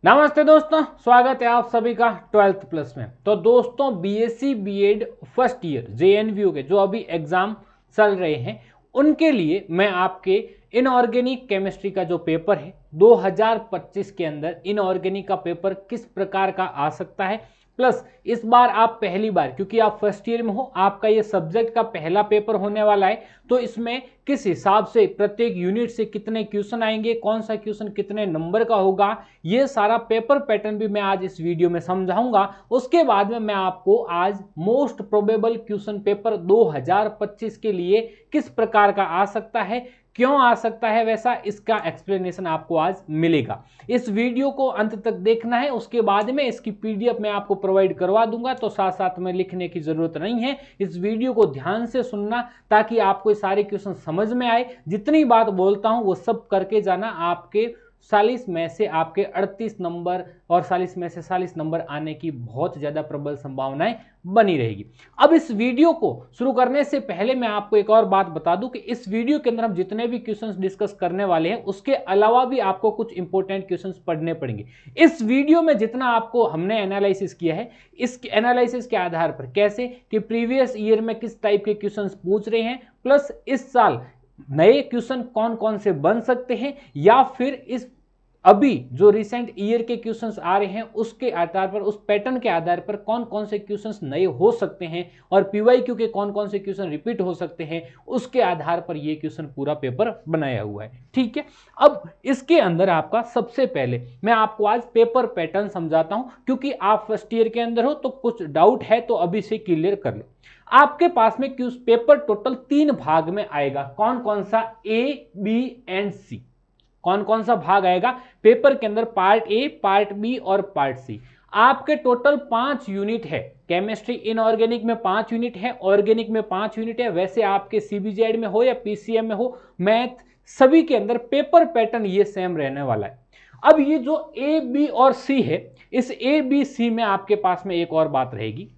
नमस्ते दोस्तों, स्वागत है आप सभी का 12th प्लस में। तो दोस्तों, BSc BEd first year JNVU के जो अभी एग्जाम चल रहे हैं उनके लिए मैं आपके इनऑर्गेनिक केमिस्ट्री का जो पेपर है 2025 के अंदर इनऑर्गेनिक का पेपर किस प्रकार का आ सकता है, प्लस इस बार आप पहली बार, क्योंकि आप फर्स्ट ईयर में हो, आपका ये सब्जेक्ट का पहला पेपर होने वाला है, तो इसमें किस हिसाब से प्रत्येक यूनिट से कितने क्वेश्चन आएंगे, कौन सा क्वेश्चन कितने नंबर का होगा, ये सारा पेपर पैटर्न भी मैं आज इस वीडियो में समझाऊंगा। उसके बाद में मैं आपको आज मोस्ट प्रोबेबल क्वेश्चन पेपर 2025 के लिए किस प्रकार का आ सकता है, क्यों आ सकता है वैसा, इसका एक्सप्लेनेशन आपको आज मिलेगा। इस वीडियो को अंत तक देखना है, उसके बाद में इसकी पीडीएफ मैं आपको प्रोवाइड करवा दूंगा, तो साथ साथ में लिखने की जरूरत नहीं है। इस वीडियो को ध्यान से सुनना ताकि आपको सारे क्वेश्चन समझ में आए। जितनी बात बोलता हूं वो सब करके जाना। आपके 40 में से आपके 38 नंबर और 40 में से 40 नंबर आने की बहुत ज्यादा प्रबल संभावनाएं बनी रहेगी। अब इस वीडियो को शुरू करने से पहले मैं आपको एक और बात बता दूं कि इस वीडियो के अंदर हम जितने भी क्वेश्चंस डिस्कस करने वाले हैं उसके अलावा भी आपको कुछ इंपॉर्टेंट क्वेश्चंस पढ़ने पड़ेंगे। इस वीडियो में जितना आपको हमने एनालिसिस किया है, इस एनालिसिस के आधार पर कैसे कि प्रीवियस ईयर में किस टाइप के क्वेश्चंस पूछ रहे हैं, प्लस इस साल नए क्वेश्चन कौन कौन से बन सकते हैं, या फिर इस अभी जो रिसेंट ईयर के क्वेश्चंस आ रहे हैं उसके आधार पर, उस पैटर्न के आधार पर कौन कौन से क्वेश्चंस नए हो सकते हैं और पीवाईक्यू के कौन कौन से क्वेश्चन रिपीट हो सकते हैं, उसके आधार पर ये क्वेश्चन पूरा पेपर बनाया हुआ है। ठीक है, अब इसके अंदर आपका सबसे पहले मैं आपको आज पेपर पैटर्न समझाता हूं, क्योंकि आप फर्स्ट ईयर के अंदर हो तो कुछ डाउट है तो अभी से क्लियर कर लो। आपके पास में क्वेश्चन पेपर टोटल 3 भाग में आएगा। कौन कौन सा? ए, बी एंड सी। कौन कौन सा भाग आएगा पेपर के अंदर? पार्ट ए, पार्ट बी और पार्ट सी। आपके टोटल 5 यूनिट है। केमिस्ट्री इनऑर्गेनिक में 5 यूनिट है, ऑर्गेनिक में 5 यूनिट है। वैसे आपके सीबीजेड में हो या पीसीएम में हो, मैथ सभी के अंदर पेपर पैटर्न ये सेम रहने वाला है। अब ये जो ए, बी और सी है, इस ए, बी, सी में आपके पास में एक और बात रहेगी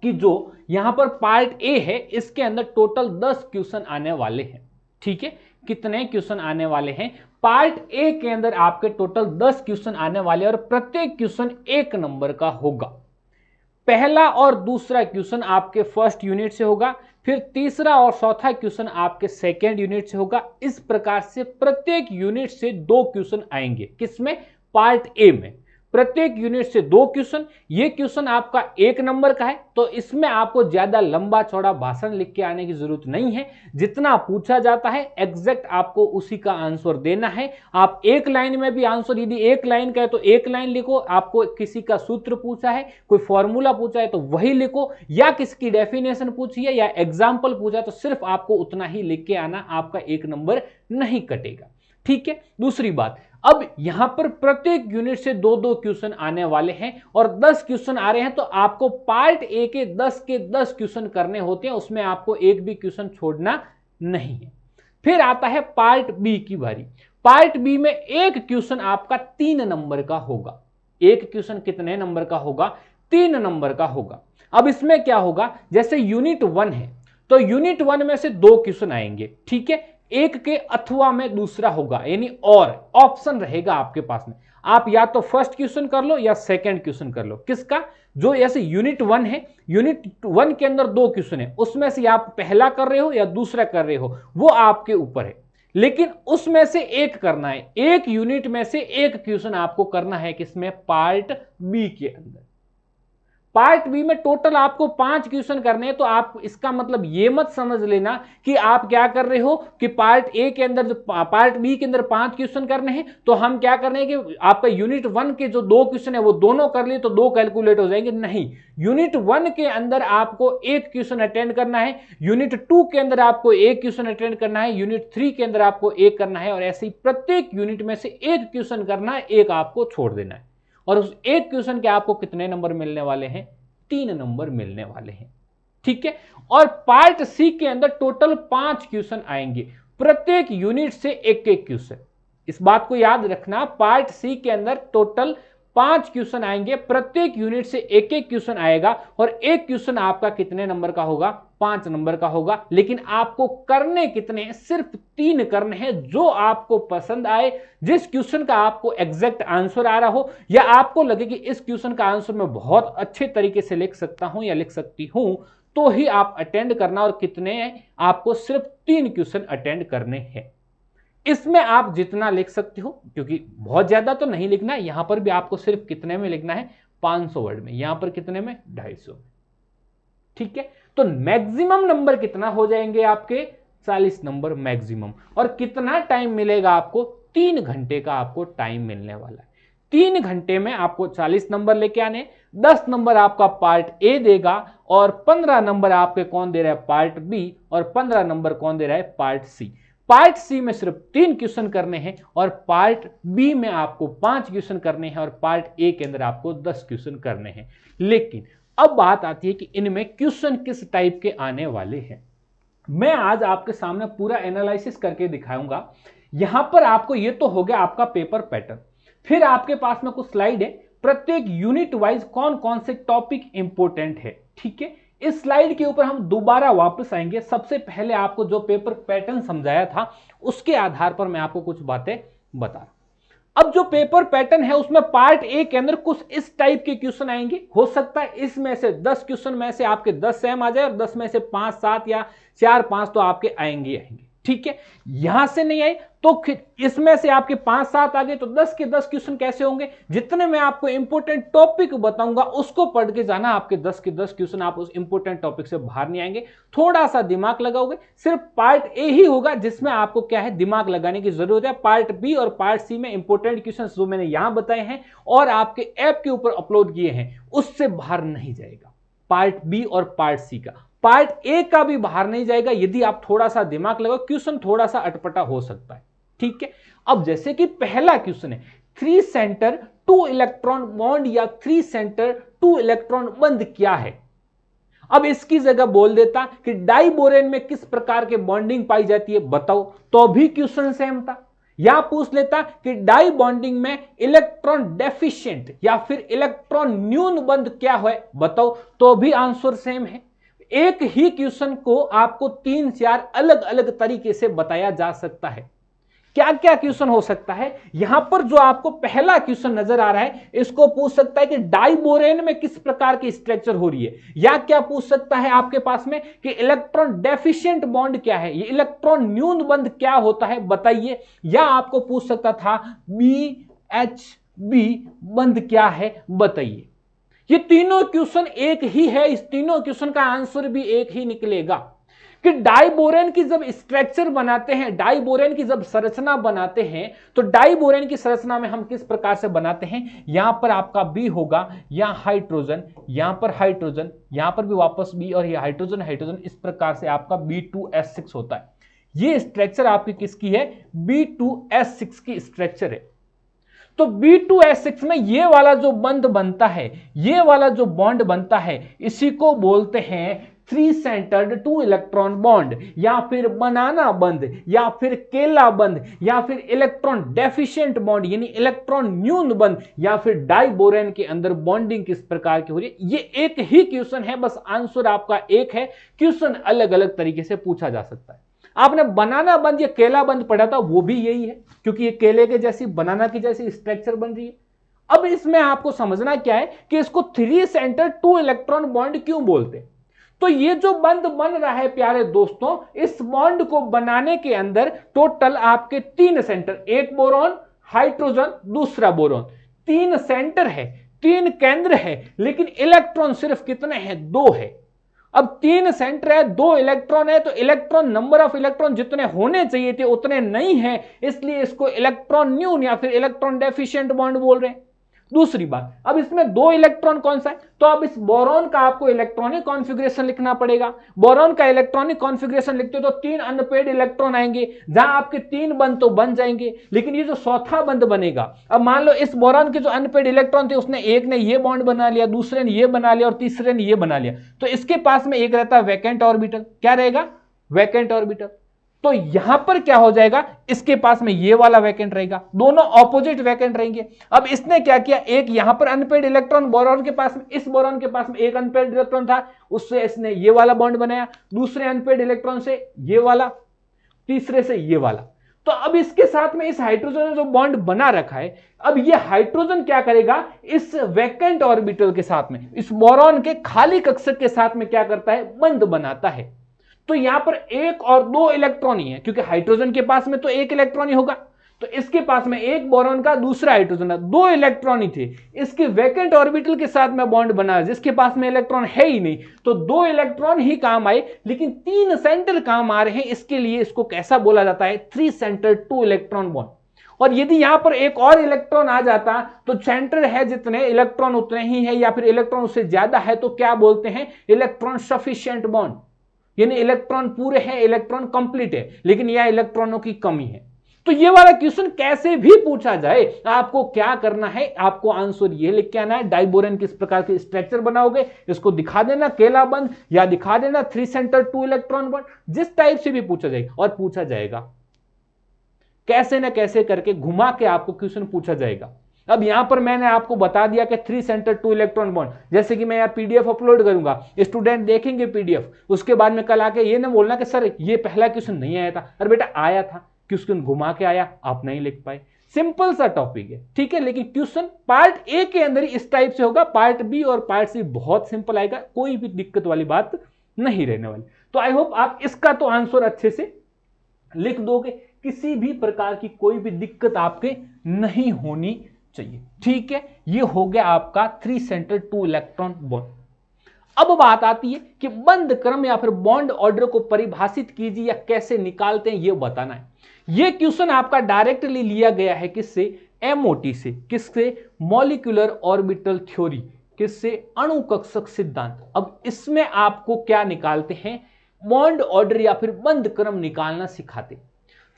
कि जो यहां पर पार्ट ए है इसके अंदर टोटल 10 क्वेश्चन आने वाले हैं। ठीक है, कितने क्वेश्चन आने वाले हैं? पार्ट ए के अंदर आपके टोटल 10 क्वेश्चन आने वाले और प्रत्येक क्वेश्चन 1 नंबर का होगा। पहला और दूसरा क्वेश्चन आपके फर्स्ट यूनिट से होगा, फिर तीसरा और चौथा क्वेश्चन आपके सेकेंड यूनिट से होगा। इस प्रकार से प्रत्येक यूनिट से 2 क्वेश्चन आएंगे। किसमें? पार्ट ए में प्रत्येक यूनिट से 2 क्वेश्चन। ये क्वेश्चन आपका 1 नंबर का है, तो इसमें आपको ज्यादा लंबा चौड़ा भाषण लिख के आने की जरूरत नहीं है। जितना पूछा जाता है एग्जैक्ट आपको उसी का आंसर देना है। आप एक लाइन में भी आंसर, यदि एक लाइन का है तो एक लाइन लिखो, आपको किसी का सूत्र पूछा है, कोई फॉर्मूला पूछा है तो वही लिखो, या किसी की डेफिनेशन पूछी है या एग्जाम्पल पूछा है तो सिर्फ आपको उतना ही लिख के आना, आपका 1 नंबर नहीं कटेगा। ठीक है, दूसरी बात, अब यहां पर प्रत्येक यूनिट से 2-2 क्वेश्चन आने वाले हैं और 10 क्वेश्चन आ रहे हैं, तो आपको पार्ट ए के 10 क्वेश्चन करने होते हैं, उसमें आपको एक भी क्वेश्चन छोड़ना नहीं है। फिर आता है पार्ट बी की बारी। पार्ट बी में एक क्वेश्चन आपका 3 नंबर का होगा। एक क्वेश्चन कितने नंबर का होगा? 3 नंबर का होगा। अब इसमें क्या होगा, जैसे यूनिट 1 है तो यूनिट 1 में से 2 क्वेश्चन आएंगे। ठीक है, एक के अथवा में दूसरा होगा, यानी और ऑप्शन रहेगा आपके पास में। आप या तो फर्स्ट क्वेश्चन कर लो या सेकंड क्वेश्चन कर लो। किसका? जो ऐसे यूनिट 1 है, यूनिट 1 के अंदर 2 क्वेश्चन है, उसमें से आप पहला कर रहे हो या दूसरा कर रहे हो वो आपके ऊपर है, लेकिन उसमें से एक करना है। एक यूनिट में से एक क्वेश्चन आपको करना है। किसमें? पार्ट बी के अंदर। पार्ट बी में टोटल आपको 5 क्वेश्चन करने हैं, तो आप इसका मतलब ये मत समझ लेना कि आप क्या कर रहे हो कि पार्ट ए के अंदर, पार्ट बी के अंदर 5 क्वेश्चन करने हैं तो हम क्या करने हैं कि आपका यूनिट 1 के जो 2 क्वेश्चन है वो दोनों कर लिए तो 2 कैलकुलेट हो जाएंगे। नहीं, यूनिट 1 के अंदर आपको 1 क्वेश्चन अटेंड करना है, यूनिट 2 के अंदर आपको 1 क्वेश्चन अटेंड करना है, यूनिट 3 के अंदर आपको 1 करना है, और ऐसे ही प्रत्येक यूनिट में से 1 क्वेश्चन करना है, 1 आपको छोड़ देना है। और उस एक क्वेश्चन के आपको कितने नंबर मिलने वाले हैं? 3 नंबर मिलने वाले हैं। ठीक है, और पार्ट सी के अंदर टोटल 5 क्वेश्चन आएंगे, प्रत्येक यूनिट से एक एक क्वेश्चन। इस बात को याद रखना, पार्ट सी के अंदर टोटल 5 क्वेश्चन आएंगे, प्रत्येक यूनिट से एक एक क्वेश्चन आएगा और एक क्वेश्चन आपका कितने नंबर का होगा, 5 नंबर का होगा। लेकिन आपको करने कितने हैं, सिर्फ 3 करने हैं, जो आपको पसंद आए, जिस क्वेश्चन का आपको एग्जैक्ट आंसर आ रहा हो या आपको लगे कि इस क्वेश्चन का आंसर मैं बहुत अच्छे तरीके से लिख सकता हूं या लिख सकती हूं, तो ही आप अटेंड करना। और कितने हैं, आपको सिर्फ 3 क्वेश्चन अटेंड करने हैं। इसमें आप जितना लिख सकते हो, क्योंकि बहुत ज्यादा तो नहीं लिखना है, यहां पर भी आपको सिर्फ कितने में लिखना है, 500 वर्ड में, यहां पर कितने में, 250 में। ठीक है, तो मैक्सिमम नंबर कितना हो जाएंगे आपके, 40 नंबर मैक्सिमम। और कितना टाइम मिलेगा आपको, 3 घंटे का आपको टाइम मिलने वाला है। 3 घंटे में आपको 40 नंबर लेके आने, 10 नंबर आपका पार्ट ए देगा और 15 नंबर आपके कौन दे रहा है, पार्ट बी, और 15 नंबर कौन दे रहा है, पार्ट सी। पार्ट सी में सिर्फ 3 क्वेश्चन करने हैं और पार्ट बी में आपको 5 क्वेश्चन करने हैं और पार्ट ए के अंदर आपको 10 क्वेश्चन करने हैं। लेकिन अब बात आती है कि इनमें क्वेश्चन किस टाइप के आने वाले हैं। मैं आज आपके सामने पूरा एनालिसिस करके दिखाऊंगा। यहां पर आपको ये तो हो गया आपका पेपर पैटर्न, फिर आपके पास में कुछ स्लाइड है, प्रत्येक यूनिट वाइज कौन कौन से टॉपिक इंपोर्टेंट है। ठीक है, इस स्लाइड के ऊपर हम दोबारा वापस आएंगे। सबसे पहले आपको जो पेपर पैटर्न समझाया था उसके आधार पर मैं आपको कुछ बातें बता रहा हूं। अब जो पेपर पैटर्न है उसमें पार्ट ए के अंदर कुछ इस टाइप के क्वेश्चन आएंगे। हो सकता है इसमें से 10 क्वेश्चन में से आपके 10 सेम आ जाए और 10 में से 5 7 या 4 5 तो आपके आएंगे। ठीक है, यहां से नहीं आए तो इसमें से आपके 5 7 आ गए, तो 10 के 10 क्वेश्चन कैसे होंगे, जितने मैं आपको इंपोर्टेंट टॉपिक बताऊंगा उसको पढ़ के जाना। आपके 10 के 10 क्वेश्चन आप उस इंपोर्टेंट टॉपिक से बाहर नहीं आएंगे, थोड़ा सा दिमाग लगाओगे। सिर्फ पार्ट ए ही होगा जिसमें आपको क्या है, दिमाग लगाने की जरूरत है। पार्ट बी और पार्ट सी में इंपोर्टेंट क्वेश्चन जो मैंने यहां बताए हैं और आपके ऐप के ऊपर अपलोड किए हैं उससे बाहर नहीं जाएगा। पार्ट बी और पार्ट सी का, पार्ट ए का भी बाहर नहीं जाएगा यदि आप थोड़ा सा दिमाग लगाओ। क्वेश्चन थोड़ा सा अटपटा हो सकता है। ठीक है, अब जैसे कि पहला क्वेश्चन है 3 सेंटर 2 इलेक्ट्रॉन बॉन्ड या 3 सेंटर 2 इलेक्ट्रॉन बंद क्या है। अब इसकी जगह बोल देता कि डाइबोरेन में किस प्रकार के बॉन्डिंग पाई जाती है, बताओ, तो भी क्वेश्चन सेम था। या पूछ लेता कि डाई बॉन्डिंग में इलेक्ट्रॉन डेफिशिएंट या फिर इलेक्ट्रॉन न्यून बंद क्या है, बताओ, तो भी आंसर सेम है। एक ही क्वेश्चन को आपको 3-4 अलग अलग तरीके से बताया जा सकता है। क्या क्या क्वेश्चन हो सकता है, यहां पर जो आपको पहला क्वेश्चन नजर आ रहा है इसको पूछ सकता है कि डाइबोरेन में किस प्रकार की स्ट्रक्चर हो रही है। या क्या पूछ सकता है आपके पास में कि इलेक्ट्रॉन डेफिशिएंट बॉन्ड क्या है, ये इलेक्ट्रॉन न्यून बंद क्या होता है, बताइए। या आपको पूछ सकता था BHB बंद क्या है, बताइए। ये तीनों क्वेश्चन एक ही है, इस तीनों क्वेश्चन का आंसर भी एक ही निकलेगा कि डाइबोरेन की जब स्ट्रक्चर बनाते हैं, डाइबोरेन की जब संरचना बनाते हैं, तो डाइबोरेन की संरचना में हम किस प्रकार से बनाते हैं। यहां पर आपका बी होगा, यहां हाइड्रोजन, यहां पर हाइड्रोजन, यहां पर भी वापस बी और ये हाइड्रोजन हाइड्रोजन, इस प्रकार से आपका B2S6 होता है। ये स्ट्रक्चर आपकी किसकी है, B2S6 की स्ट्रक्चर है। तो B2S6 में ये वाला जो बंध बनता है, ये वाला जो बॉन्ड बनता है, इसी को बोलते हैं 3 सेंटर्ड 2 इलेक्ट्रॉन बॉन्ड, या फिर बनाना बंध, या फिर केला बंध, या फिर इलेक्ट्रॉन डेफिशिएंट बॉन्ड यानी इलेक्ट्रॉन न्यून बंध, या फिर डाइबोरेन के अंदर बॉन्डिंग किस प्रकार की हो रही है। ये एक ही क्वेश्चन है, बस आंसर आपका एक है। क्वेश्चन अलग अलग तरीके से पूछा जा सकता है। आपने बनाना बंद या केला बंद पढ़ा था, वो भी यही है, क्योंकि ये केले के जैसी, बनाना की जैसी स्ट्रक्चर बन रही है। अब इसमें आपको समझना क्या है कि इसको 3 सेंटर 2 इलेक्ट्रॉन बॉन्ड क्यों बोलते हैं। तो ये जो बंद बन रहा है प्यारे दोस्तों, इस बॉन्ड को बनाने के अंदर टोटल आपके 3 सेंटर, एक बोरॉन, हाइड्रोजन, दूसरा बोरॉन, 3 सेंटर है, 3 केंद्र है, लेकिन इलेक्ट्रॉन सिर्फ कितने हैं, 2 है। अब 3 सेंटर है, 2 इलेक्ट्रॉन है, तो इलेक्ट्रॉन, नंबर ऑफ इलेक्ट्रॉन जितने होने चाहिए थे उतने नहीं है, इसलिए इसको इलेक्ट्रॉन न्यून या फिर इलेक्ट्रॉन डेफिशिएंट बॉन्ड बोल रहे हैं। दूसरी बात, अब इसमें 2 इलेक्ट्रॉन कौन सा है, तो अब इस बोरॉन का आपको इलेक्ट्रॉनिक कॉन्फ़िगरेशन लिखना पड़ेगा। बोरॉन का इलेक्ट्रॉनिक कॉन्फ़िगरेशन लिखते हो तो 3 अनपेड इलेक्ट्रॉन आएंगे, जहां आपके 3 बंद तो बन जाएंगे, लेकिन ये जो चौथा बंद बनेगा, अब मान लो इस बोरॉन के जो अनपेड इलेक्ट्रॉन थे उसने एक ने ये बॉन्ड बना लिया, दूसरे ने ये बना लिया और तीसरे ने ये बना लिया, तो इसके पास में एक रहता है वैकेंट ऑर्बिटल। क्या रहेगा, वैकेंट ऑर्बिटल। तो यहां पर क्या हो जाएगा, इसके पास में ये वाला वैकेंट रहेगा, दोनों ऑपोजिट वैकेंट रहेंगे। अब इसने क्या किया, एक यहां पर अनपेड इलेक्ट्रॉन बोरॉन के पास में, इस बोरॉन के पास में एक अनपेड इलेक्ट्रॉन था, उससे इसने ये वाला बॉन्ड बनाया, दूसरे अनपेड इलेक्ट्रॉन से ये वाला, तीसरे से ये वाला। तो अब इसके साथ में इस हाइड्रोजन ने जो बॉन्ड बना रखा है, अब ये हाइड्रोजन क्या करेगा, इस वैकेंट ऑर्बिटल के साथ में, इस बोरॉन के खाली कक्षक के साथ में क्या करता है, बंध बनाता है। तो यहां पर एक और दो इलेक्ट्रॉन ही है, क्योंकि हाइड्रोजन के पास में तो एक इलेक्ट्रॉन ही होगा, तो इसके पास में एक बोरॉन का, दूसरा हाइड्रोजन का, दो इलेक्ट्रॉन ही थे। इसके वैकेंट ऑर्बिटल के साथ में बॉन्ड बना, जिसके पास में इलेक्ट्रॉन है ही नहीं, तो दो इलेक्ट्रॉन ही काम आए, लेकिन तीन सेंटर काम आ रहे हैं। इसके लिए इसको कैसा बोला जाता है, 3 सेंटर 2 इलेक्ट्रॉन बॉन्ड। और यदि यहां पर एक और इलेक्ट्रॉन आ जाता तो सेंटर है जितने, इलेक्ट्रॉन उतने ही है, या फिर इलेक्ट्रॉन उससे ज्यादा है, तो क्या बोलते हैं, इलेक्ट्रॉन सफिशिएंट बॉन्ड, यानी इलेक्ट्रॉन पूरे हैं, इलेक्ट्रॉन कंप्लीट है, लेकिन यह इलेक्ट्रॉनों की कमी है। तो ये वाला क्वेश्चन कैसे भी पूछा जाए, आपको क्या करना है, आपको आंसर ये लिख के आना है, डाइबोरेन किस प्रकार के स्ट्रक्चर बनाओगे, इसको दिखा देना केला बंद, या दिखा देना 3 सेंटर 2 इलेक्ट्रॉन बॉन्ड, जिस टाइप से भी पूछा जाएगा। और पूछा जाएगा कैसे ना कैसे करके, घुमा के आपको क्वेश्चन पूछा जाएगा। अब यहां पर मैंने आपको बता दिया कि 3 सेंटर 2 इलेक्ट्रॉन बॉन्ड, जैसे कि मैं यहाँ पीडीएफ अपलोड करूंगा, स्टूडेंट देखेंगे पीडीएफ, उसके बाद में कल आके ये ना बोलना कि सर ये पहला क्वेश्चन नहीं आया था। अरे बेटा आया था, क्वेश्चन घुमा के आया, आप नहीं लिख पाए, सिंपल सा टॉपिक है, ठीक है। लेकिन क्वेश्चन पार्ट ए के अंदर ही इस टाइप से होगा, पार्ट बी और पार्ट सी बहुत सिंपल आएगा, कोई भी दिक्कत वाली बात नहीं रहने वाली। तो आई होप आप इसका तो आंसर अच्छे से लिख दोगे, किसी भी प्रकार की कोई भी दिक्कत आपके नहीं होनी चाहिए, ठीक है। ये हो गया आपका 3 सेंटर 2 इलेक्ट्रॉन बॉन्ड। अब बात आती है कि बंध क्रम या फिर बॉन्ड ऑर्डर को परिभाषित कीजिए या कैसे निकालते हैं, ये बताना है। ये क्वेश्चन आपका डायरेक्टली लिया गया है किससे, एमओटी से, किससे, मॉलिक्यूलर ऑर्बिटल थ्योरी, किससे, अणु कक्षक सिद्धांत। अब इसमें आपको क्या निकालते हैं, बॉन्ड ऑर्डर या फिर बंध क्रम निकालना सिखाते।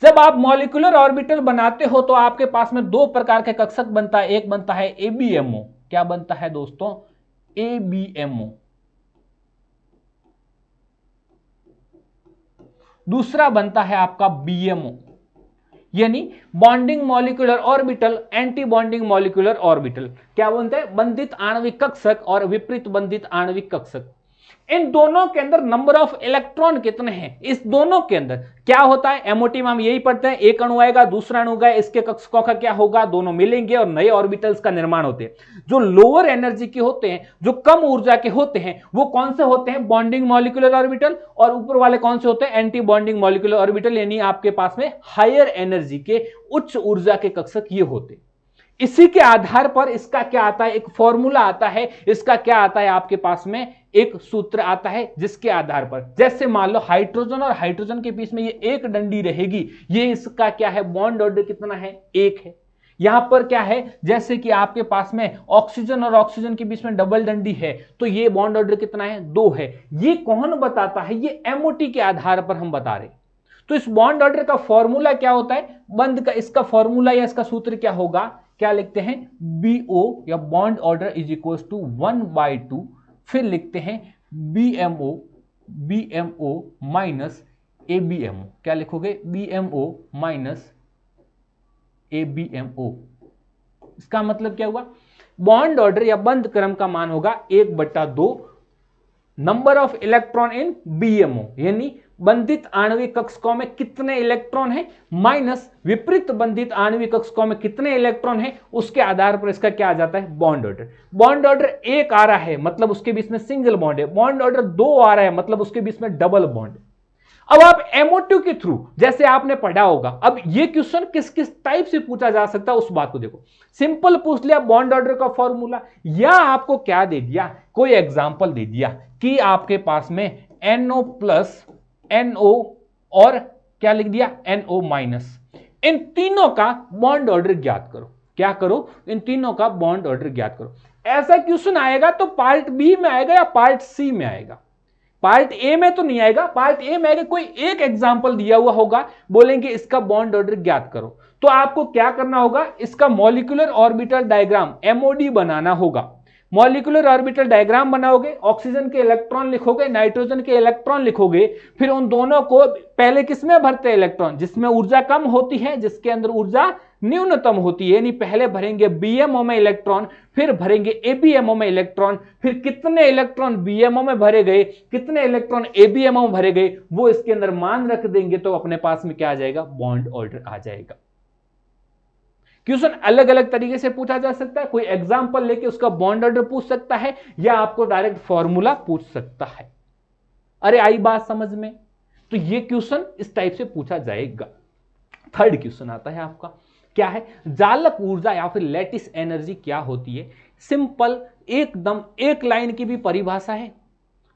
जब आप मॉलिक्यूलर ऑर्बिटल बनाते हो तो आपके पास में दो प्रकार के कक्षक बनता है, एक बनता है एबीएमओ, क्या बनता है दोस्तों, एबीएमओ, दूसरा बनता है आपका बीएमओ, यानी bonding molecular orbital, anti bonding molecular orbital. क्या बनता है, बंधित आणविक कक्षक और विपरीत बंधित आणविक कक्षक। इन दोनों के अंदर नंबर ऑफ इलेक्ट्रॉन कितने हैं, इस दोनों के अंदर क्या होता है, एमओटी में हम यही पढ़ते हैं, एक अणु आएगा, दूसरा अणु गया, इसके कक्षकों का क्या होगा, दोनों मिलेंगे और नए ऑर्बिटल्स का निर्माण होते हैं। जो लोअर एनर्जी के होते हैं, जो कम ऊर्जा के होते हैं, वो कौन से होते हैं, बॉन्डिंग मॉलिक्यूलर ऑर्बिटल, और ऊपर वाले कौन से होते हैं, एंटी बॉन्डिंग मॉलिक्यूलर ऑर्बिटल, यानी आपके पास में हायर एनर्जी के, उच्च ऊर्जा के कक्षक ये होते हैं। इसी के आधार पर इसका क्या आता है, एक फॉर्मूला आता है, इसका क्या आता है, आपके पास में एक सूत्र आता है, जिसके आधार पर, जैसे मान लो हाइड्रोजन और हाइड्रोजन के बीच में ये एक डंडी रहेगी, ये इसका क्या है, बॉन्ड ऑर्डर कितना है, 1 है। यहां पर क्या है, जैसे कि आपके पास में ऑक्सीजन और ऑक्सीजन के बीच में डबल डंडी है, तो ये बॉन्ड ऑर्डर कितना है, 2 है। ये कौन बताता है, ये एमओटी के आधार पर हम बता रहे। तो इस बॉन्ड ऑर्डर का फॉर्मूला क्या होता है, बंद का इसका फॉर्मूला या इसका सूत्र क्या होगा, क्या लिखते हैं, BO या bond order is equal to 1/2, फिर लिखते हैं BMO माइनस ABMO। क्या लिखोगे, BMO माइनस ABMO। इसका मतलब क्या हुआ, बॉन्ड ऑर्डर या बंध क्रम का मान होगा 1/2 number of electron in BMO, यानी बंधित आणविक कक्षकों में कितने इलेक्ट्रॉन हैं, माइनस विपरीत बंधित आणविक कक्षकों में कितने इलेक्ट्रॉन हैं, उसके आधार पर इसका क्या आ जाता है, बॉन्ड ऑर्डर। बॉन्ड ऑर्डर 1 आ रहा है मतलब उसके बीच में सिंगल बॉन्ड है, बॉन्ड ऑर्डर 2 आ रहा है मतलब उसके बीच में डबल बॉन्ड है। अब आप एमओटी के थ्रू जैसे आपने पढ़ा होगा, अब ये क्वेश्चन किस किस टाइप से पूछा जा सकता है उस बात को देखो। सिंपल पूछ लिया बॉन्ड ऑर्डर का फॉर्मूला, या आपको क्या दे दिया, कोई एग्जांपल दे दिया कि आपके पास में NO प्लस NO और क्या लिख दिया, NO माइनस, इन तीनों का बॉन्ड ऑर्डर ज्ञात करो। क्या करो, इन तीनों का बॉन्ड ऑर्डर ज्ञात करो। ऐसा क्वेश्चन आएगा तो पार्ट बी में आएगा या पार्ट सी में आएगा, पार्ट ए में तो नहीं आएगा। पार्ट ए में आएगा, कोई एक एग्जांपल दिया हुआ होगा, बोलेंगे इसका बॉन्ड ऑर्डर ज्ञात करो, तो आपको क्या करना होगा, इसका मॉलिक्यूलर ऑर्बिटल डायग्राम MOD बनाना होगा। मॉलिक्यूलर ऑर्बिटल डायग्राम बनाओगे, ऑक्सीजन के इलेक्ट्रॉन लिखोगे, नाइट्रोजन के इलेक्ट्रॉन लिखोगे, फिर उन दोनों को पहले किसमें भरते हैं इलेक्ट्रॉन, जिसमें ऊर्जा कम होती है, जिसके अंदर ऊर्जा न्यूनतम होती है, यानी पहले भरेंगे बीएमओ में इलेक्ट्रॉन, फिर भरेंगे एबीएमओ में इलेक्ट्रॉन, फिर कितने इलेक्ट्रॉन बीएमओ में भरे गए, कितने इलेक्ट्रॉन एबीएमओ में भरे गए, वो इसके अंदर मान रख देंगे तो अपने पास में क्या आ जाएगा, बॉन्ड ऑर्डर आ जाएगा। क्वेश्चन अलग अलग तरीके से पूछा जा सकता है, कोई एग्जांपल लेके उसका बॉन्ड ऑर्डर पूछ सकता है, या आपको डायरेक्ट फॉर्मूला पूछ सकता है। अरे आई बात समझ में? तो ये क्वेश्चन इस टाइप से पूछा जाएगा। थर्ड क्वेश्चन आता है आपका, क्या है, जालक ऊर्जा या फिर लैटिस एनर्जी क्या होती है? सिंपल, एकदम एक लाइन की भी परिभाषा है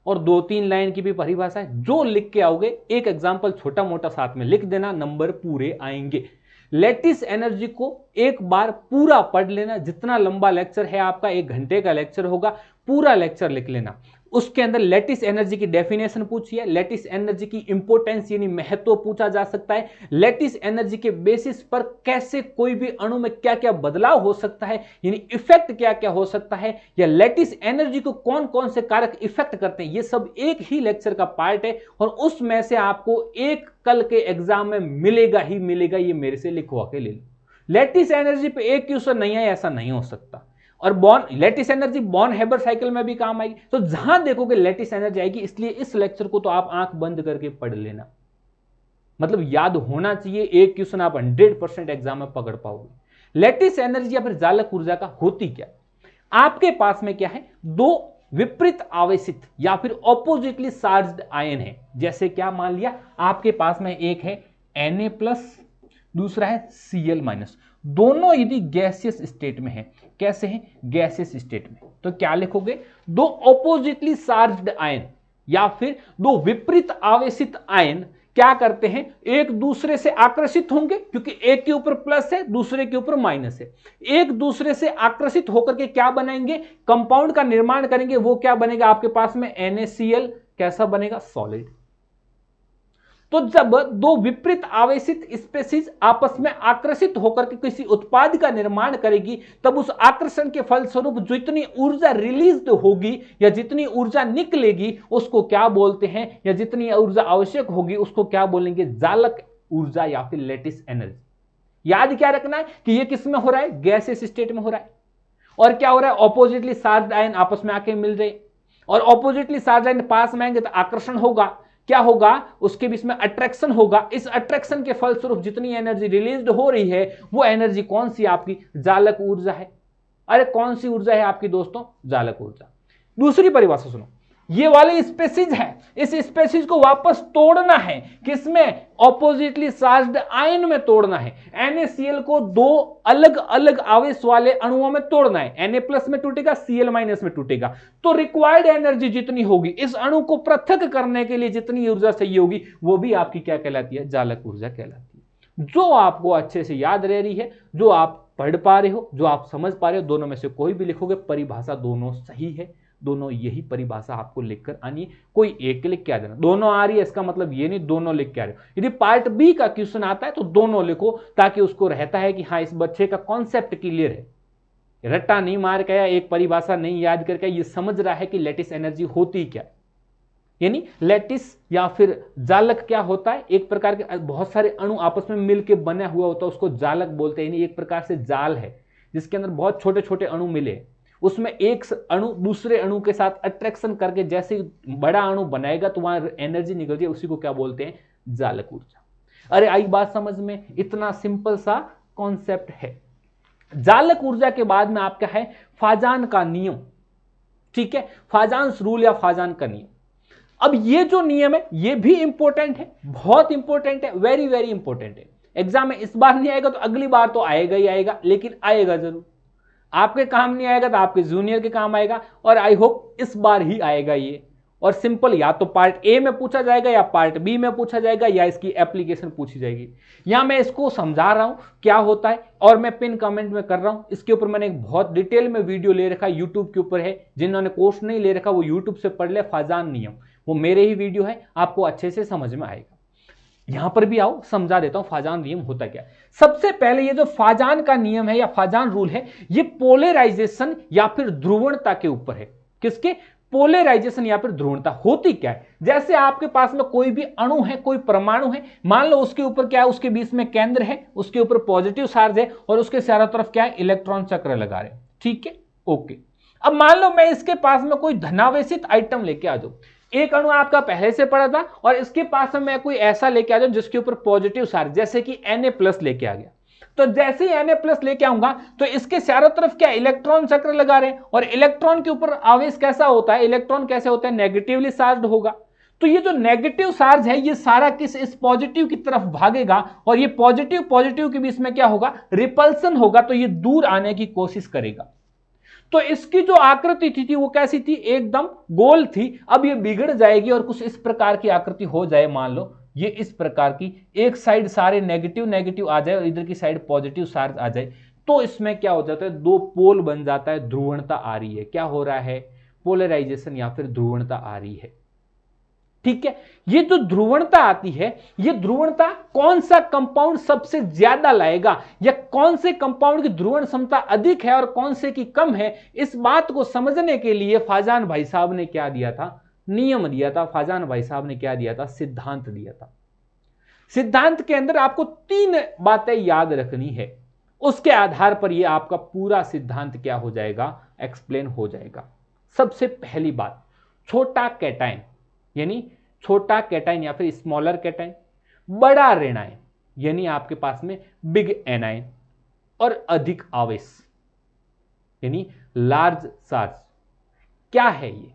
और 2-3 लाइन की भी परिभाषा है, जो लिख के आओगे, एक एग्जांपल छोटा मोटा साथ में लिख देना, नंबर पूरे आएंगे। लैटिस एनर्जी को एक बार पूरा पढ़ लेना, जितना लंबा लेक्चर है आपका, 1 घंटे का लेक्चर होगा, पूरा लेक्चर लिख लेना। उसके अंदर लैटिस एनर्जी की डेफिनेशन पूछी है, लैटिस एनर्जी की इंपोर्टेंस यानी महत्व पूछा जा सकता है, लैटिस एनर्जी के बेसिस पर कैसे कोई भी अणु में क्या क्या बदलाव हो सकता है, यानी इफेक्ट क्या क्या हो सकता है, या लैटिस एनर्जी को कौन कौन से कारक इफेक्ट करते हैं, ये सब एक ही लेक्चर का पार्ट है, और उसमें से आपको एक कल के एग्जाम में मिलेगा ही मिलेगा, ये मेरे से लिखवा के ले लो। लैटिस एनर्जी पे एक क्वेश्चन नहीं है, ऐसा नहीं हो सकता। और lattice energy Born Haber cycle में भी काम आएगी, तो जहां देखोगे लैटिस एनर्जी आएगी, इसलिए इस लेक्चर को तो आप आंख बंद करके पढ़ लेना, मतलब याद होना चाहिए, एक क्वेश्चन आप 100% एग्जाम में पकड़ पाओगे। लैटिस एनर्जी या फिर जालक ऊर्जा का होती क्या? आपके पास में क्या है, 2 विपरीत आवेशित या फिर ऑपोजिटली चार्ज्ड आयन है। जैसे क्या, मान लिया आपके पास में एक है Na+, दूसरा है Cl-, दोनों यदि गैसियस स्टेट में है। कैसे हैं? गैसियस स्टेट में। तो क्या लिखोगे, 2 ऑपोजिटली चार्ज्ड आयन या फिर 2 विपरीत आवेशित आयन क्या करते हैं, एक दूसरे से आकर्षित होंगे, क्योंकि एक के ऊपर प्लस है, दूसरे के ऊपर माइनस है, एक दूसरे से आकर्षित होकर के क्या बनाएंगे, कंपाउंड का निर्माण करेंगे। वो क्या बनेगा आपके पास में, NaCl। कैसा बनेगा, सॉलिड। तो जब 2 विपरीत आवेशित स्पेसीज आपस में आकर्षित होकर के किसी उत्पाद का निर्माण करेगी, तब उस आकर्षण के फलस्वरूप जितनी ऊर्जा रिलीज होगी या जितनी ऊर्जा निकलेगी उसको क्या बोलते हैं, या जितनी ऊर्जा आवश्यक होगी उसको क्या बोलेंगे, जालक ऊर्जा या फिर लैटिस एनर्जी। याद क्या रखना है कि ये किस में हो रहा है, गैसियस स्टेट में हो रहा है। और क्या हो रहा है, ऑपोजिटली चार्ज्ड आयन आपस में आके मिल रहे, और ऑपोजिटली चार्ज्ड आयन पास में आएंगे तो आकर्षण होगा, क्या होगा, उसके बीच में अट्रैक्शन होगा। इस अट्रैक्शन के फलस्वरूप जितनी एनर्जी रिलीज हो रही है वो एनर्जी कौन सी, आपकी जालक ऊर्जा है। अरे कौन सी ऊर्जा है आपकी दोस्तों, जालक ऊर्जा। दूसरी परिभाषा सुनो, ये वाले स्पेसीज है, इस स्पेसीज को वापस तोड़ना है, किसमें, ऑपोजिटली चार्ज्ड आयन में तोड़ना है। NaCl को 2 अलग अलग आवेश वाले अणुओं में तोड़ना है, Na+ में टूटेगा, Cl- में टूटेगा। तो रिक्वायर्ड एनर्जी जितनी होगी, इस अणु को पृथक करने के लिए जितनी ऊर्जा चाहिए होगी, वो भी आपकी क्या कहलाती है, जालक ऊर्जा कहलाती है। जो आपको अच्छे से याद रह रही है, जो आप पढ़ पा रहे हो, जो आप समझ पा रहे हो, दोनों में से कोई भी लिखोगे, परिभाषा दोनों सही है, दोनों यही परिभाषा आपको लिखकर आनी है। कोई एक लिख के आ जाना, दोनों आ रही है इसका मतलब ये नहीं दोनों लिख के आ रहे हो। यदि पार्ट बी का क्वेश्चन आता है तो दोनों लिखो, ताकि उसको रहता है कि हाँ इस बच्चे का कॉन्सेप्ट क्लियर है, रट्टा नहीं मार के या एक परिभाषा नहीं याद करके, ये समझ रहा है कि लैटिस एनर्जी होती क्या, यानी लैटिस या फिर जालक क्या होता है, एक प्रकार के बहुत सारे अणु आपस में मिलकर बना हुआ होता है, उसको जालक बोलते हैं। यानी एक प्रकार से जाल है जिसके अंदर बहुत छोटे छोटे अणु मिले, उसमें एक अणु दूसरे अणु के साथ अट्रैक्शन करके जैसे बड़ा अणु बनाएगा तो वहां एनर्जी निकलती है, उसी को क्या बोलते हैं, जालक ऊर्जा। अरे आई बात समझ में, इतना सिंपल सा कॉन्सेप्ट है। जालक ऊर्जा के बाद में आपका है फाजान का नियम, ठीक है, फाजान्स रूल या फाजान का नियम। अब ये जो नियम है ये भी इंपॉर्टेंट है, बहुत इंपॉर्टेंट है, वेरी वेरी इंपॉर्टेंट है। एग्जाम में इस बार नहीं आएगा तो अगली बार तो आएगा ही आएगा, लेकिन आएगा जरूर। आपके काम नहीं आएगा तो आपके जूनियर के काम आएगा, और आई होप इस बार ही आएगा ये। और सिंपल, या तो पार्ट ए में पूछा जाएगा या पार्ट बी में पूछा जाएगा या इसकी एप्लीकेशन पूछी जाएगी। यहां मैं इसको समझा रहा हूं क्या होता है, और मैं पिन कमेंट में कर रहा हूं। इसके ऊपर मैंने एक बहुत डिटेल में वीडियो ले रखा है, यूट्यूब के ऊपर है। जिन्होंने कोर्स नहीं ले रखा वो यूट्यूब से पढ़ ले, फाजान नियम, वो मेरे ही वीडियो है, आपको अच्छे से समझ में आएगा। यहां पर भी आओ समझा देता हूं फाजान नियम होता क्या है। सबसे पहले ये जो फाजान का नियम है या फाजान रूल है, ये पोलराइजेशन या फिर ध्रुवणता के ऊपर है। किसके? पोलराइजेशन या फिर ध्रुवणता। होती क्या है, जैसे आपके पास में कोई भी अणु है, कोई परमाणु है, मान लो उसके ऊपर क्या है, उसके बीच में केंद्र है, उसके ऊपर पॉजिटिव चार्ज है और उसके चारों तरफ क्या है, इलेक्ट्रॉन चक्र लगा रहे हैं। ठीक है, ओके। अब मान लो मैं इसके पास में कोई धनावेशित आइटम लेके आ जाऊं, एक अणु आपका पहले से पड़ा था और इसके पास में मैं कोई ऐसा लेके आ जाऊं जिसके ऊपर पॉजिटिव चार्ज, जैसे कि Na+ लेके आ गया, तो जैसे ही Na+ लेके आऊंगा तो इसके चारों तरफ क्या इलेक्ट्रॉन चक्र लगा रहे हैं, और इलेक्ट्रॉन के ऊपर आवेश कैसा होता है, इलेक्ट्रॉन कैसे होता है, नेगेटिवली चार्ज होगा। तो ये जो नेगेटिव चार्ज है ये सारा किस, इस पॉजिटिव की तरफ भागेगा, और ये पॉजिटिव पॉजिटिव के बीच में क्या होगा, रिपल्सन होगा, तो ये दूर आने की कोशिश करेगा। तो इसकी जो आकृति थी वो कैसी थी, एकदम गोल थी। अब ये बिगड़ जाएगी और कुछ इस प्रकार की आकृति हो जाए, मान लो ये इस प्रकार की, एक साइड सारे नेगेटिव नेगेटिव आ जाए और इधर की साइड पॉजिटिव चार्ज आ जाए, तो इसमें क्या हो जाता है, दो पोल बन जाता है, ध्रुवणता आ रही है। क्या हो रहा है, पोलराइजेशन या फिर ध्रुवणता आ रही है। ठीक है, ये जो ध्रुवणता आती है, ये ध्रुवणता कौन सा कंपाउंड सबसे ज्यादा लाएगा, या कौन से कंपाउंड की ध्रुवण क्षमता अधिक है और कौन से की कम है, इस बात को समझने के लिए फाजान भाई साहब ने क्या दिया था, नियम दिया था। फाजान भाई साहब ने क्या दिया था, सिद्धांत दिया था। सिद्धांत के अंदर आपको 3 बातें याद रखनी है, उसके आधार पर यह आपका पूरा सिद्धांत क्या हो जाएगा, एक्सप्लेन हो जाएगा। सबसे पहली बात, छोटा कैटायन यानी छोटा कैटायन या फिर स्मॉलर कैटायन, बड़ा ऋणायन यानी आपके पास में बिग एनायन, और अधिक आवेश यानी लार्ज चार्ज। क्या है ये,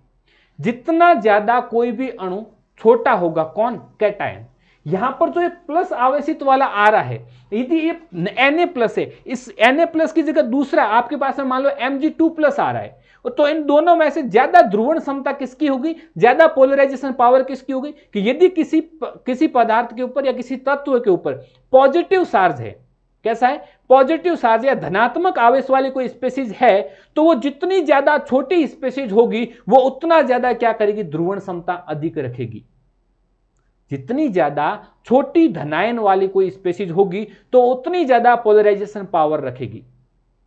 जितना ज्यादा कोई भी अणु छोटा होगा, कौन, कैटायन, यहां पर जो ये प्लस आवेशित वाला आ रहा है, यदि ये Na+ है, इस Na+ की जगह दूसरा आपके पास में मान लो Mg2+ आ रहा है, तो इन दोनों में से ज्यादा ध्रुवण क्षमता किसकी होगी, ज्यादा पोलराइजेशन पावर किसकी होगी, कि यदि किसी पदार्थ के ऊपर या किसी तत्व के ऊपर पॉजिटिव चार्ज है, कैसा है, पॉजिटिव चार्ज या धनात्मक आवेश वाली कोई स्पीशीज है, तो वो जितनी ज्यादा छोटी स्पीशीज होगी वो उतना ज्यादा क्या करेगी, ध्रुवण क्षमता अधिक रखेगी। जितनी ज्यादा छोटी धनायन वाली कोई स्पीशीज होगी तो उतनी ज्यादा पोलराइजेशन पावर रखेगी,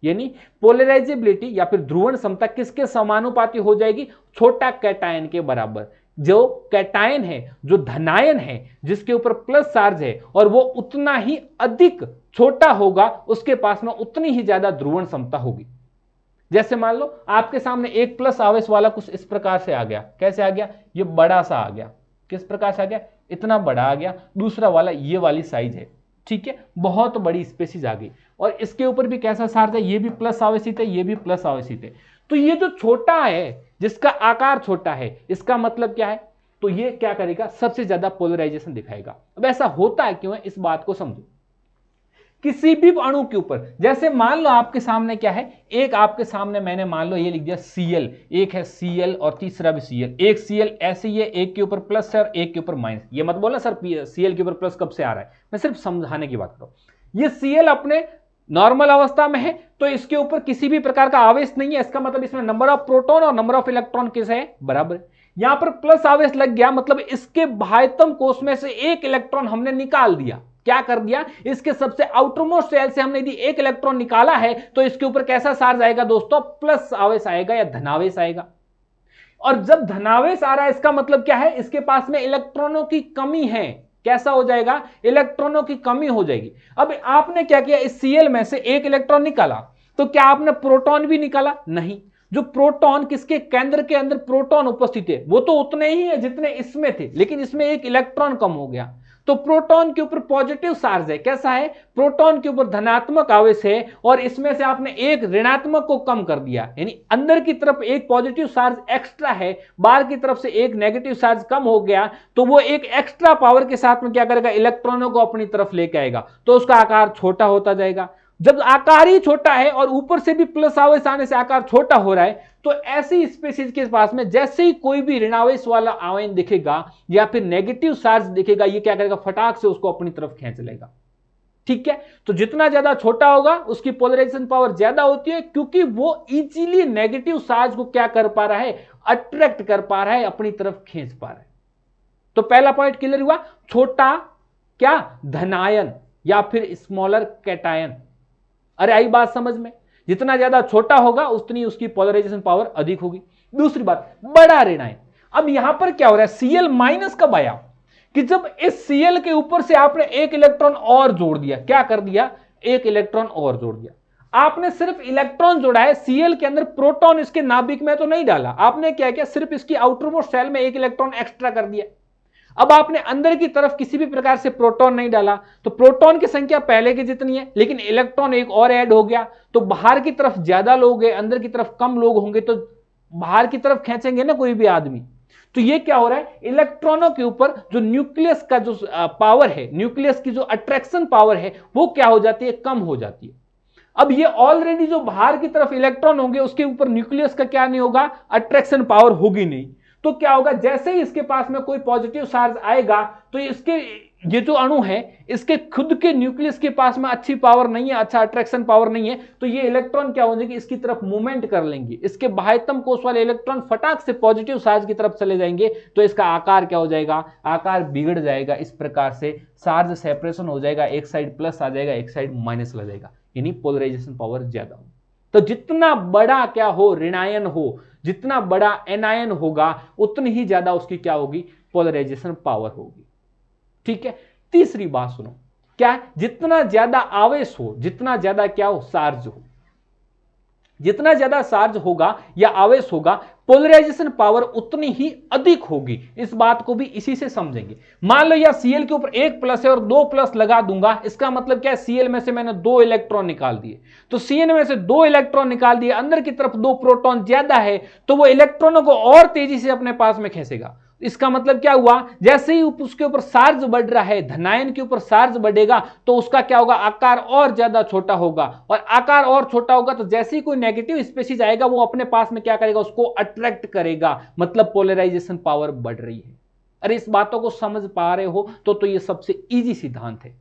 यानी पोलराइजेबिलिटी या फिर ध्रुवण क्षमता किसके समानुपाती हो जाएगी, छोटा कैटायन के बराबर। जो कैटायन है, जो धनायन है, जिसके ऊपर प्लस चार्ज है और वो उतना ही अधिक छोटा होगा, उसके पास में उतनी ही ज्यादा ध्रुवण क्षमता होगी। जैसे मान लो आपके सामने एक प्लस आवेश वाला कुछ इस प्रकार से आ गया, कैसे आ गया, ये बड़ा सा आ गया, किस प्रकार से आ गया, इतना बड़ा आ गया, दूसरा वाला ये वाली साइज है, ठीक है, बहुत बड़ी स्पीशीज आ गई, और इसके ऊपर भी कैसा चार्ज है, ये भी प्लस आवेशित है, ये भी प्लस आवेशित है। तो ये जो छोटा है, जिसका आकार छोटा है, इसका मतलब क्या है, तो ये क्या करेगा, सबसे ज्यादा पोलराइजेशन दिखाएगा। अब ऐसा होता है क्यों है, इस बात को समझो। किसी भी अणु के ऊपर, जैसे मान लो आपके सामने क्या है, एक आपके सामने मैंने मान लो ये लिख दिया Cl, एक है Cl और तीसरा भी Cl, एक Cl ऐसे ही है, एक के ऊपर प्लस है और एक के ऊपर माइनस। ये मत बोलना सर Cl के ऊपर प्लस कब से आ रहा है, मैं सिर्फ समझाने की बात करूं। ये Cl अपने नॉर्मल अवस्था में है, तो इसके ऊपर किसी भी प्रकार का आवेश नहीं है, इसका मतलब इसमें नंबर ऑफ प्रोटॉन और नंबर ऑफ इलेक्ट्रॉन किसे है, बराबर। यहां पर प्लस आवेश लग गया, मतलब इसके बाह्यतम कोश में से एक इलेक्ट्रॉन हमने निकाल दिया। क्या कर दिया, इसके सबसे आउटरमोस्ट शेल से हमने यदि एक इलेक्ट्रॉन निकाला है, तो इसके ऊपर कैसा चार्ज आएगा दोस्तों, प्लस आवेश आएगा या धनावेश आएगा। और जब धनावेश आ रहा है, इसका मतलब क्या है, इसके पास में इलेक्ट्रॉनों की कमी है। कैसा हो जाएगा, इलेक्ट्रॉनों की कमी हो जाएगी। अब आपने क्या किया, इस Cl में से एक इलेक्ट्रॉन निकाला, तो क्या आपने प्रोटॉन भी निकाला, नहीं। जो प्रोटॉन, किसके केंद्र के अंदर प्रोटॉन उपस्थित है, वो तो उतने ही है जितने इसमें थे, लेकिन इसमें एक इलेक्ट्रॉन कम हो गया, तो प्रोटॉन के ऊपर पॉजिटिव चार्ज है, कैसा है, प्रोटॉन के ऊपर धनात्मक आवेश है, और इसमें से आपने एक ऋणात्मक को कम कर दिया, यानी अंदर की तरफ एक पॉजिटिव चार्ज एक्स्ट्रा है, बाहर की तरफ से एक नेगेटिव चार्ज कम हो गया, तो वो एक एक्स्ट्रा पावर के साथ में क्या करेगा, इलेक्ट्रॉनों को अपनी तरफ लेके आएगा, तो उसका आकार छोटा होता जाएगा। जब आकार ही छोटा है और ऊपर से भी प्लस आवेश आने से आकार छोटा हो रहा है, तो ऐसी स्पीशीज के पास में जैसे ही कोई भी ऋणावेश वाला आयन दिखेगा या फिर नेगेटिव चार्ज दिखेगा, ये क्या करेगा, फटाक से उसको अपनी तरफ खींच लेगा। ठीक है, तो जितना ज्यादा छोटा होगा उसकी पोलराइजेशन पावर ज्यादा होती है, क्योंकि वो इजीली नेगेटिव चार्ज को क्या कर पा रहा है, अट्रैक्ट कर पा रहा है, अपनी तरफ खींच पा रहा है। तो पहला पॉइंट क्लियर हुआ, छोटा क्या, धनायन या फिर स्मॉलर कैटायन। अरे आई बात समझ में, जितना ज्यादा छोटा होगा उतनी उसकी पोलराइजेशन पावर अधिक होगी। दूसरी बात, बड़ा ऋणायन। अब यहां पर क्या हो रहा है, Cl माइनस कब आया, कि जब इस Cl के ऊपर से आपने एक इलेक्ट्रॉन और जोड़ दिया। क्या कर दिया, एक इलेक्ट्रॉन और जोड़ दिया। आपने सिर्फ इलेक्ट्रॉन जोड़ा है, Cl के अंदर प्रोटॉन इसके नाभिक में तो नहीं डाला। आपने क्या किया, सिर्फ इसकी आउटरमोस्ट शेल में एक इलेक्ट्रॉन एक्स्ट्रा कर दिया। अब आपने अंदर की तरफ किसी भी प्रकार से प्रोटॉन नहीं डाला, तो प्रोटॉन की संख्या पहले की जितनी है, लेकिन इलेक्ट्रॉन एक और ऐड हो गया। तो बाहर की तरफ ज्यादा लोग हैं, अंदर की तरफ कम लोग होंगे, तो बाहर की तरफ खींचेंगे ना कोई भी आदमी। तो ये क्या हो रहा है, इलेक्ट्रॉनों के ऊपर जो न्यूक्लियस का जो पावर है, न्यूक्लियस की जो अट्रैक्शन पावर है, वो क्या हो जाती है, कम हो जाती है। अब ये ऑलरेडी जो बाहर की तरफ इलेक्ट्रॉन होंगे उसके ऊपर न्यूक्लियस का क्या नहीं होगा, अट्रैक्शन पावर होगी नहीं। तो क्या होगा, जैसे ही इसके पास में कोई पॉजिटिव चार्ज आएगा तो इसके ये जो अणु है, इसके खुद के न्यूक्लियस के पास में अच्छी पावर नहीं है, अच्छा अट्रैक्शन पावर नहीं है, तो ये इलेक्ट्रॉन क्या हो जाएंगे, इसकी तरफ मूवमेंट कर लेंगे। इसके बाह्यतम कोश वाले इलेक्ट्रॉन फटाक से पॉजिटिव चार्ज की तरफ चले जाएंगे, तो इसका आकार क्या हो जाएगा, आकार बिगड़ जाएगा। इस प्रकार से चार्ज सेपरेशन हो जाएगा, एक साइड प्लस आ जाएगा, एक साइड माइनस लग जाएगा, यानी पोलराइजेशन पावर ज्यादा हो। तो जितना बड़ा क्या हो, ऋणायन हो, जितना बड़ा एनायन होगा, उतनी ही ज्यादा उसकी क्या होगी, पोलराइजेशन पावर होगी। ठीक है। तीसरी बात सुनो, क्या है, जितना ज्यादा आवेश हो, जितना ज्यादा क्या हो, चार्ज हो, जितना ज्यादा चार्ज होगा या आवेश होगा, पोलराइजेशन पावर उतनी ही अधिक होगी। इस बात को भी इसी से समझेंगे। मान लो या Cl के ऊपर एक प्लस है और दो प्लस लगा दूंगा, इसका मतलब क्या है, Cl में से मैंने दो इलेक्ट्रॉन निकाल दिए, तो Cn में से दो इलेक्ट्रॉन निकाल दिए, अंदर की तरफ दो प्रोटॉन ज्यादा है, तो वो इलेक्ट्रॉनों को और तेजी से अपने पास में खींचेगा। इसका मतलब क्या हुआ, जैसे ही उसके ऊपर चार्ज बढ़ रहा है, धनायन के ऊपर चार्ज बढ़ेगा, तो उसका क्या होगा, आकार और ज्यादा छोटा होगा, और आकार और छोटा होगा तो जैसे ही कोई नेगेटिव स्पीशीज आएगा वो अपने पास में क्या करेगा, उसको अट्रैक्ट करेगा, मतलब पोलराइजेशन पावर बढ़ रही है। अरे इस बातों को समझ पा रहे हो तो ये सबसे इजी सिद्धांत है।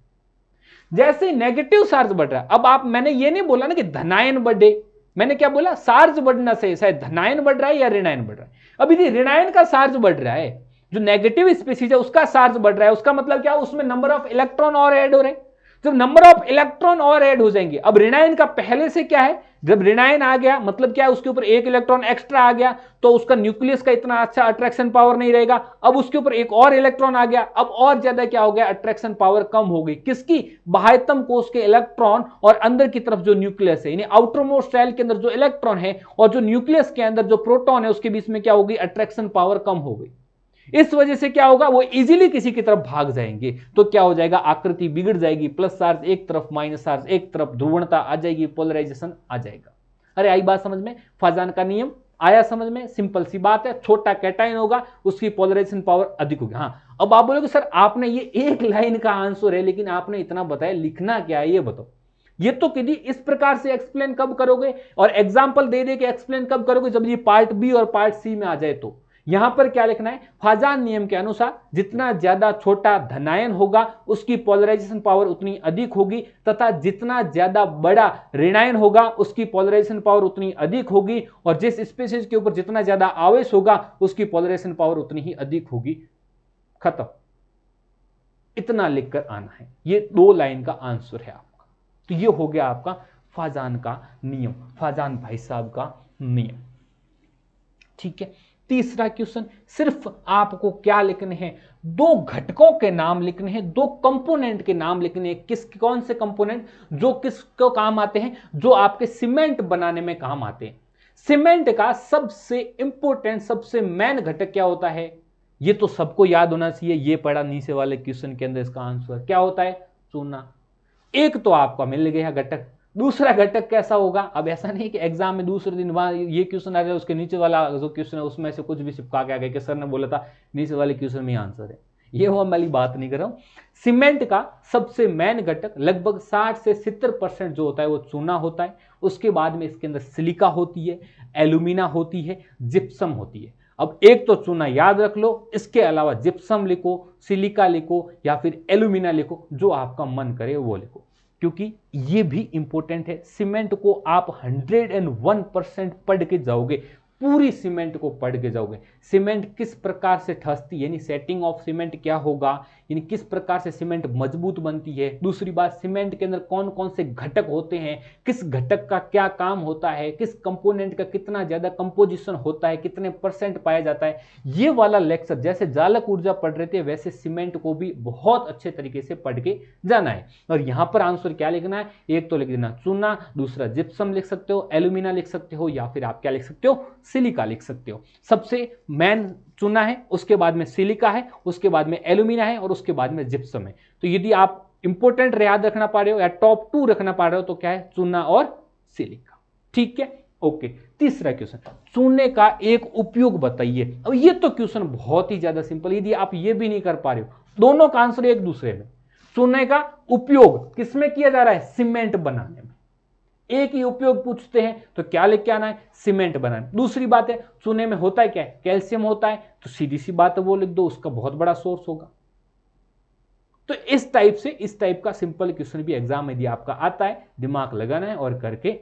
जैसे ही नेगेटिव चार्ज बढ़ रहा है, अब आप, मैंने ये नहीं बोला ना कि धनायन बढ़े, मैंने क्या बोला, चार्ज बढ़ना से शायद धनायन बढ़ रहा है या ऋणायन बढ़ रहा है। अब यदि ऋणायन का चार्ज बढ़ रहा है, जो नेगेटिव स्पीशीज है उसका चार्ज बढ़ रहा है, उसका मतलब क्या, उसमें नंबर ऑफ इलेक्ट्रॉन और ऐड हो रहे हैं। जब नंबर ऑफ इलेक्ट्रॉन और ऐड हो जाएंगे, अब ऋणायन का पहले से क्या है, जब ऋणायन आ गया मतलब क्या है, उसके ऊपर एक इलेक्ट्रॉन एक्स्ट्रा आ गया, तो उसका न्यूक्लियस का इतना अच्छा अट्रैक्शन पावर नहीं रहेगा। अब उसके ऊपर एक और इलेक्ट्रॉन आ गया, अब और ज्यादा क्या हो गया, अट्रैक्शन पावर कम हो गई। किसकी, बाह्यतम कोश के इलेक्ट्रॉन और अंदर की तरफ जो न्यूक्लियस है, यानी आउटर मोस्ट शेल के अंदर जो इलेक्ट्रॉन है और जो न्यूक्लियस के अंदर जो प्रोटॉन है, उसके बीच में क्या होगी, अट्रैक्शन पावर कम हो गई। इस वजह से क्या होगा, वो इजीली किसी की तरफ भाग जाएंगे, तो क्या हो जाएगा, आकृति बिगड़ जाएगी, प्लस चार्ज एक तरफ, माइनस चार्ज एक तरफ, ध्रुवणता आ जाएगी, पोलराइजेशन आ जाएगा। अरे आई बात समझ में, फाजान का नियम आया समझ में, सिंपल सी बात है। छोटा कैटायन होगा उसकी पोलराइजेशन पावर अधिक होगी। हाँ, अब आप बोलोगे सर आपने ये एक लाइन का आंसर है, लेकिन आपने इतना बताया, लिखना क्या है ये बताओ। ये तो किसी इस प्रकार से एक्सप्लेन कब करोगे, और एग्जाम्पल दे दे के एक्सप्लेन कब करोगे, जब ये पार्ट बी और पार्ट सी में आ जाए। तो यहां पर क्या लिखना है, फाजान नियम के अनुसार जितना ज्यादा छोटा धनायन होगा उसकी पोलराइजेशन पावर उतनी अधिक होगी, तथा जितना ज्यादा बड़ा ऋणायन होगा उसकी पोलराइजेशन पावर उतनी अधिक होगी, और जिस स्पीशीज के ऊपर जितना ज्यादा आवेश होगा उसकी पोलराइजेशन पावर उतनी ही अधिक होगी। खत्म, इतना लिखकर आना है। ये दो लाइन का आंसर है आपका। तो ये हो गया आपका फाजान का नियम, फाजान भाई साहब का नियम। ठीक है। तीसरा क्वेश्चन, सिर्फ आपको क्या लिखने हैं, दो घटकों के नाम लिखने हैं, दो कंपोनेंट के नाम लिखने हैं। किस कौन से कंपोनेंट जो किसको काम आते हैं, जो आपके सीमेंट बनाने में काम आते हैं। सीमेंट का सबसे इंपॉर्टेंट, सबसे मेन घटक क्या होता है, ये तो सबको याद होना चाहिए। ये पढ़ा नीचे वाले क्वेश्चन के अंदर, इसका आंसर क्या होता है, चूना। एक तो आपका मिल गया घटक, दूसरा घटक कैसा होगा। अब ऐसा नहीं कि एग्जाम में दूसरे दिन वहां ये क्वेश्चन आ जाए, उसके नीचे वाला जो क्वेश्चन है उसमें से कुछ भी चिपका के आ गया कि सर ने बोला था नीचे वाले क्वेश्चन में आंसर है। ये वो वाली बात नहीं कर रहा हूं। सीमेंट का सबसे मेन घटक लगभग 60 से 70% जो होता है वो चूना होता है। उसके बाद में इसके अंदर सिलिका होती है, एल्यूमिना होती है, जिप्सम होती है। अब एक तो चूना याद रख लो, इसके अलावा जिप्सम लिखो, सिलिका लिखो, या फिर एल्यूमिना लिखो, जो आपका मन करे वो लिखो, क्योंकि ये भी इंपॉर्टेंट है। सीमेंट को आप 101% पढ़ के जाओगे, पूरी सीमेंट को पढ़ के जाओगे। सीमेंट किस प्रकार से ठसती, यानी सेटिंग ऑफ सीमेंट क्या होगा, यानी किस प्रकार से सीमेंट मजबूत बनती है। दूसरी बात, सीमेंट के अंदर कौन कौन से घटक होते हैं, किस घटक का क्या काम होता है, किस कंपोनेंट का कितना ज्यादा कंपोजिशन होता है, कितने परसेंट पाया जाता है। ये वाला लेक्चर जैसे जालक ऊर्जा पढ़ रहे थे वैसे सीमेंट को भी बहुत अच्छे तरीके से पढ़ के जाना है। और यहां पर आंसर क्या लिखना है, एक तो लिख देना चूना, दूसरा जिप्सम लिख सकते हो, एल्यूमिना लिख सकते हो, या फिर आप क्या लिख सकते हो, सिलिका लिख सकते हो। सबसे मेन चूना है, उसके बाद में सिलिका है, उसके बाद में एल्यूमिना है और उसके बाद में जिप्सम है। तो यदि आप इंपोर्टेंट याद रखना पा रहे हो या टॉप 2 रखना पा रहे हो तो क्या है, चूना और सिलिका। ठीक है, ओके। तीसरा क्वेश्चन, चूने का एक उपयोग बताइए। अब ये तो क्वेश्चन बहुत ही ज्यादा सिंपल, यदि आप ये भी नहीं कर पा रहे हो, दोनों का आंसर एक दूसरे में। चूने का उपयोग किसमें किया जा रहा है, सीमेंट बनाने में। एक ही उपयोग पूछते हैं तो क्या लिख के आना है, सीमेंट बनाने। दूसरी बात है, चूने में होता है क्या है, कैल्शियम होता है, तो सीधी सी बात है वो लिख दो, उसका बहुत बड़ा सोर्स होगा। तो इस टाइप का सिंपल क्वेश्चन भी एग्जाम में यदि आपका आता है, दिमाग लगाना है और करके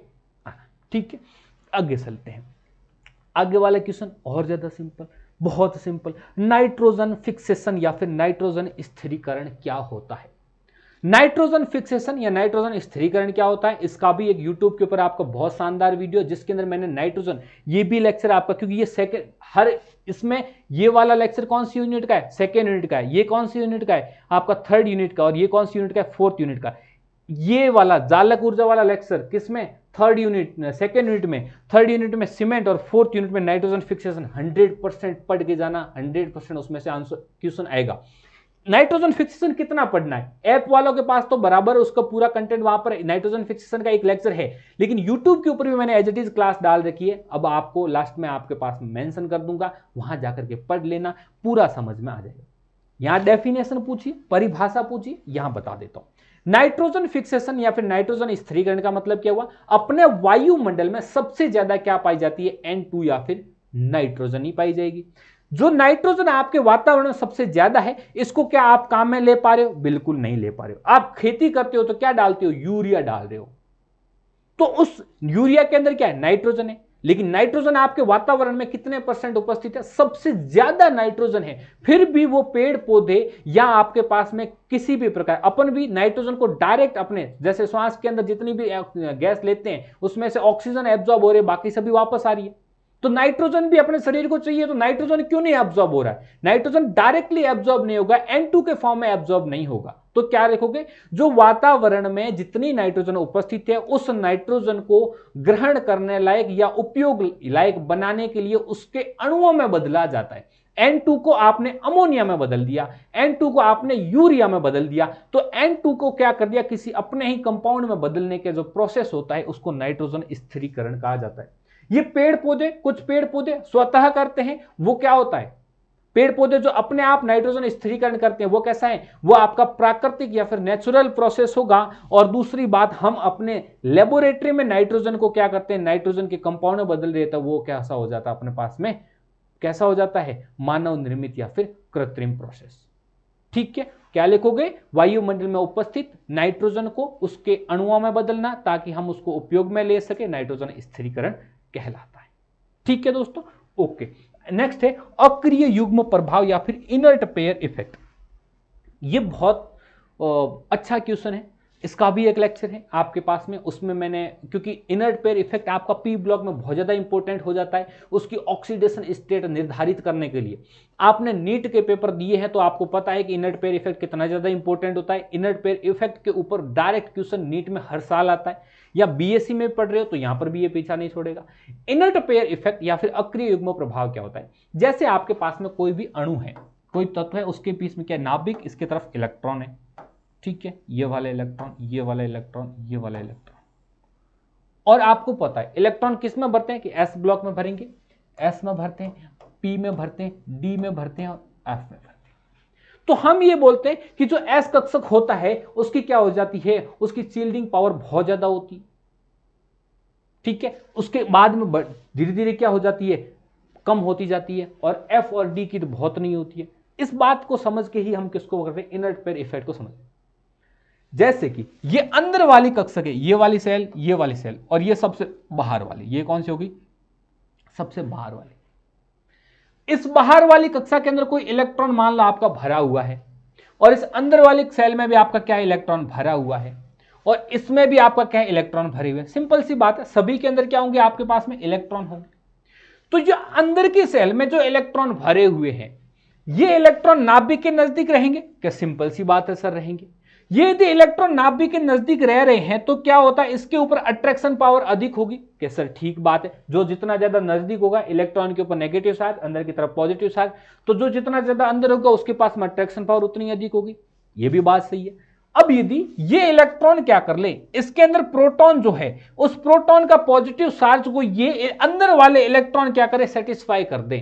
आना। ठीक है, आगे चलते हैं। आगे वाला क्वेश्चन और ज्यादा सिंपल, बहुत सिंपल। नाइट्रोजन फिक्सेशन या फिर नाइट्रोजन स्थिरीकरण क्या होता है। नाइट्रोजन फिक्सेशन या नाइट्रोजन स्थिरीकरण क्या होता है, इसका भी एक YouTube के ऊपर आपका बहुत शानदार वीडियो जिसके अंदर मैंने नाइट्रोजन, ये भी लेक्चर आपका, क्योंकि ये सेकंड हर इसमें ये वाला लेक्चर कौन सी यूनिट का है, सेकेंड यूनिट का है। ये कौन सी यूनिट का है, आपका थर्ड यूनिट का। और ये कौन सी यूनिट का है, फोर्थ यूनिट का। ये वाला जालक ऊर्जा वाला लेक्चर किसमें, थर्ड यूनिट, सेकेंड यूनिट में। थर्ड यूनिट में सीमेंट और फोर्थ यूनिट में नाइट्रोजन फिक्सेशन। 100% पढ़ के जाना, 100% उसमें से आंसर क्वेश्चन आएगा। नाइट्रोजन फिक्सेशन कितना पढ़ना है, ऐप वालों के पास तो बराबर उसका पूरा कंटेंट वहां पर नाइट्रोजन फिक्सेशन का एक लेक्चर है, लेकिन YouTube के ऊपर भी मैंने एज इट इज क्लास डाल रखी है। अब आपको लास्ट में आपके पास मेंशन कर दूंगा, वहां जाकर के पढ़ लेना, पूरा समझ में आ जाएगा। यहां डेफिनेशन पूछिए, परिभाषा पूछिए, यहां बता देता हूं। नाइट्रोजन फिक्सेशन या फिर नाइट्रोजन स्थिरीकरण का मतलब क्या हुआ, अपने वायुमंडल में सबसे ज्यादा क्या पाई जाती है, N2 या फिर नाइट्रोजन ही पाई जाएगी। जो नाइट्रोजन आपके वातावरण में सबसे ज्यादा है, इसको क्या आप काम में ले पा रहे हो, बिल्कुल नहीं ले पा रहे हो। आप खेती करते हो तो क्या डालते हो, यूरिया डाल रहे हो, तो उस यूरिया के अंदर क्या है, नाइट्रोजन है। लेकिन नाइट्रोजन आपके वातावरण में कितने % उपस्थित है, सबसे ज्यादा नाइट्रोजन है। फिर भी वो पेड़ पौधे या आपके पास में किसी भी प्रकार, अपन भी नाइट्रोजन को डायरेक्ट अपने जैसे श्वास के अंदर जितनी भी गैस लेते हैं उसमें से ऑक्सीजन एब्जॉर्ब हो रही है, बाकी सभी वापस आ रही है। तो नाइट्रोजन भी अपने शरीर को चाहिए, तो नाइट्रोजन क्यों नहीं एब्जॉर्ब हो रहा है, नाइट्रोजन डायरेक्टली एब्जॉर्ब नहीं होगा, N2 के फॉर्म में एब्जॉर्ब नहीं होगा। तो क्या लिखोगे, जो वातावरण में जितनी नाइट्रोजन उपस्थित है उस नाइट्रोजन को ग्रहण करने लायक या उपयोग लायक बनाने के लिए उसके अणुओं में बदला जाता है। N2 को आपने अमोनिया में बदल दिया, N2 को आपने यूरिया में बदल दिया, तो N2 को क्या कर दिया, किसी अपने ही कंपाउंड में बदलने के जो प्रोसेस होता है उसको नाइट्रोजन स्थिरीकरण कहा जाता है। ये पेड़ पौधे, कुछ पेड़ पौधे स्वतः करते हैं, वो क्या होता है, पेड़ पौधे जो अपने आप नाइट्रोजन स्थिरीकरण करते हैं वो कैसा है, वो आपका प्राकृतिक या फिर नेचुरल प्रोसेस होगा। और दूसरी बात, हम अपने लेबोरेटरी में नाइट्रोजन को क्या करते हैं, नाइट्रोजन के कंपाउंड में बदल देता है, वो कैसा हो जाता है अपने पास में, कैसा हो जाता है, मानव निर्मित या फिर कृत्रिम प्रोसेस। ठीक है, क्या लिखोगे, वायुमंडल में उपस्थित नाइट्रोजन को उसके अणुओं में बदलना ताकि हम उसको उपयोग में ले सके, नाइट्रोजन स्थिरीकरण कहलाता है। ठीक है दोस्तों, ओके। नेक्स्ट है अक्रिय युग्म प्रभाव या फिर इनर्ट पेयर इफेक्ट। ये बहुत अच्छा क्वेश्चन है, इसका भी एक लेक्चर है आपके पास में, उसमें मैंने, क्योंकि इनर्ट पेयर इफेक्ट आपका पी ब्लॉक में बहुत ज्यादा इंपॉर्टेंट हो जाता है उसकी ऑक्सीडेशन स्टेट निर्धारित करने के लिए। आपने नीट के पेपर दिए हैं तो आपको पता है कि इनर्ट पेयर इफेक्ट कितना ज्यादा इंपॉर्टेंट होता है। इनर्ट पेयर इफेक्ट के ऊपर डायरेक्ट क्वेश्चन नीट में हर साल आता है, या बीएससी में पढ़ रहे हो तो यहां पर भी ये पीछा नहीं छोड़ेगा। इनर्ट पेयर इफेक्ट या फिर अक्रिय युग्म प्रभाव क्या होता है, जैसे आपके पास में कोई भी अणु है, कोई तत्व है, उसके बीच में क्या नाभिक, इसके तरफ इलेक्ट्रॉन है, ठीक है, ये वाला इलेक्ट्रॉन, ये वाला इलेक्ट्रॉन, ये वाला इलेक्ट्रॉन, और आपको पता है इलेक्ट्रॉन किस में भरते हैं कि एस ब्लॉक में भरेंगे, एस में भरते हैं, पी में भरते हैं, डी में भरते हैं और एफ में भरते हैं। तो हम ये बोलते हैं कि जो एस कक्षक होता है उसकी क्या हो जाती है, उसकी शील्डिंग पावर बहुत ज्यादा होती है, ठीक है, उसके बाद में धीरे धीरे क्या हो जाती है, कम होती जाती है, और एफ और डी की तो बहुत नहीं होती है। इस बात को समझ के ही हम किसको करते हैं, इनर्ट पेयर इफेक्ट को समझते हैं। जैसे कि ये अंदर वाली कक्षक है, ये वाली सेल, ये वाली सेल, और ये सबसे बाहर वाली, ये कौन सी होगी, सबसे बाहर वाली। इस बाहर वाली कक्षा के अंदर कोई इलेक्ट्रॉन मान लो आपका भरा हुआ है, और इस अंदर वाली सेल में भी आपका क्या है, इलेक्ट्रॉन भरा हुआ है, और इसमें भी आपका क्या है, इलेक्ट्रॉन भरे हुए हैं। सिंपल सी बात है, सभी के अंदर क्या होंगे, आपके पास में इलेक्ट्रॉन होंगे। तो जो अंदर की सेल में जो इलेक्ट्रॉन भरे हुए हैं, ये इलेक्ट्रॉन नाभिक के नजदीक रहेंगे क्या? सिंपल सी बात है सर, रहेंगे। ये यदि इलेक्ट्रॉन नाभिक के नजदीक रह रहे हैं तो क्या होता है, इसके ऊपर अट्रैक्शन पावर अधिक होगी क्या? सर ठीक बात है, जो जितना ज्यादा नजदीक होगा इलेक्ट्रॉन के ऊपर नेगेटिव चार्ज, अंदर की तरफ पॉजिटिव चार्ज, तो जो जितना ज्यादा अंदर होगा उसके पास में अट्रैक्शन पावर उतनी अधिक होगी। ये भी बात सही है। अब यदि ये इलेक्ट्रॉन क्या कर ले, इसके अंदर प्रोटॉन जो है, उस प्रोटॉन का पॉजिटिव चार्ज को ये अंदर वाले इलेक्ट्रॉन क्या करे, सेटिस्फाई कर दें,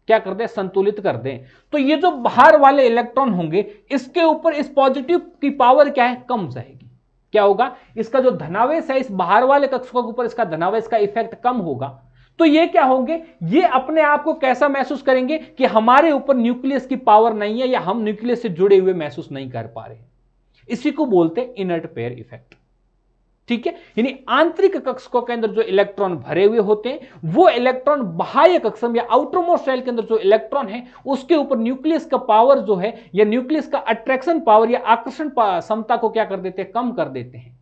क्या कर दें, संतुलित कर दें, तो ये जो बाहर वाले इलेक्ट्रॉन होंगे इसके ऊपर इस पॉजिटिव की पावर क्या है, कम जाएगी। क्या होगा, इसका जो धनावेश है इस बाहर वाले कक्षकों के ऊपर, इसका धनावेश का इफेक्ट कम होगा। तो ये क्या होंगे, ये अपने आप को कैसा महसूस करेंगे कि हमारे ऊपर न्यूक्लियस की पावर नहीं है, या हम न्यूक्लियस से जुड़े हुए महसूस नहीं कर पा रहे। इसी को बोलते हैं इनर्ट पेयर इफेक्ट। ठीक है, यानी आंतरिक कक्षकों के अंदर जो इलेक्ट्रॉन भरे हुए होते हैं, वो इलेक्ट्रॉन बाह्य कक्षक या आउटरमोस्ट शेल के अंदर जो इलेक्ट्रॉन है उसके ऊपर न्यूक्लियस का पावर जो है, या न्यूक्लियस का अट्रैक्शन पावर या आकर्षण क्षमता को क्या कर देते हैं, कम कर देते हैं।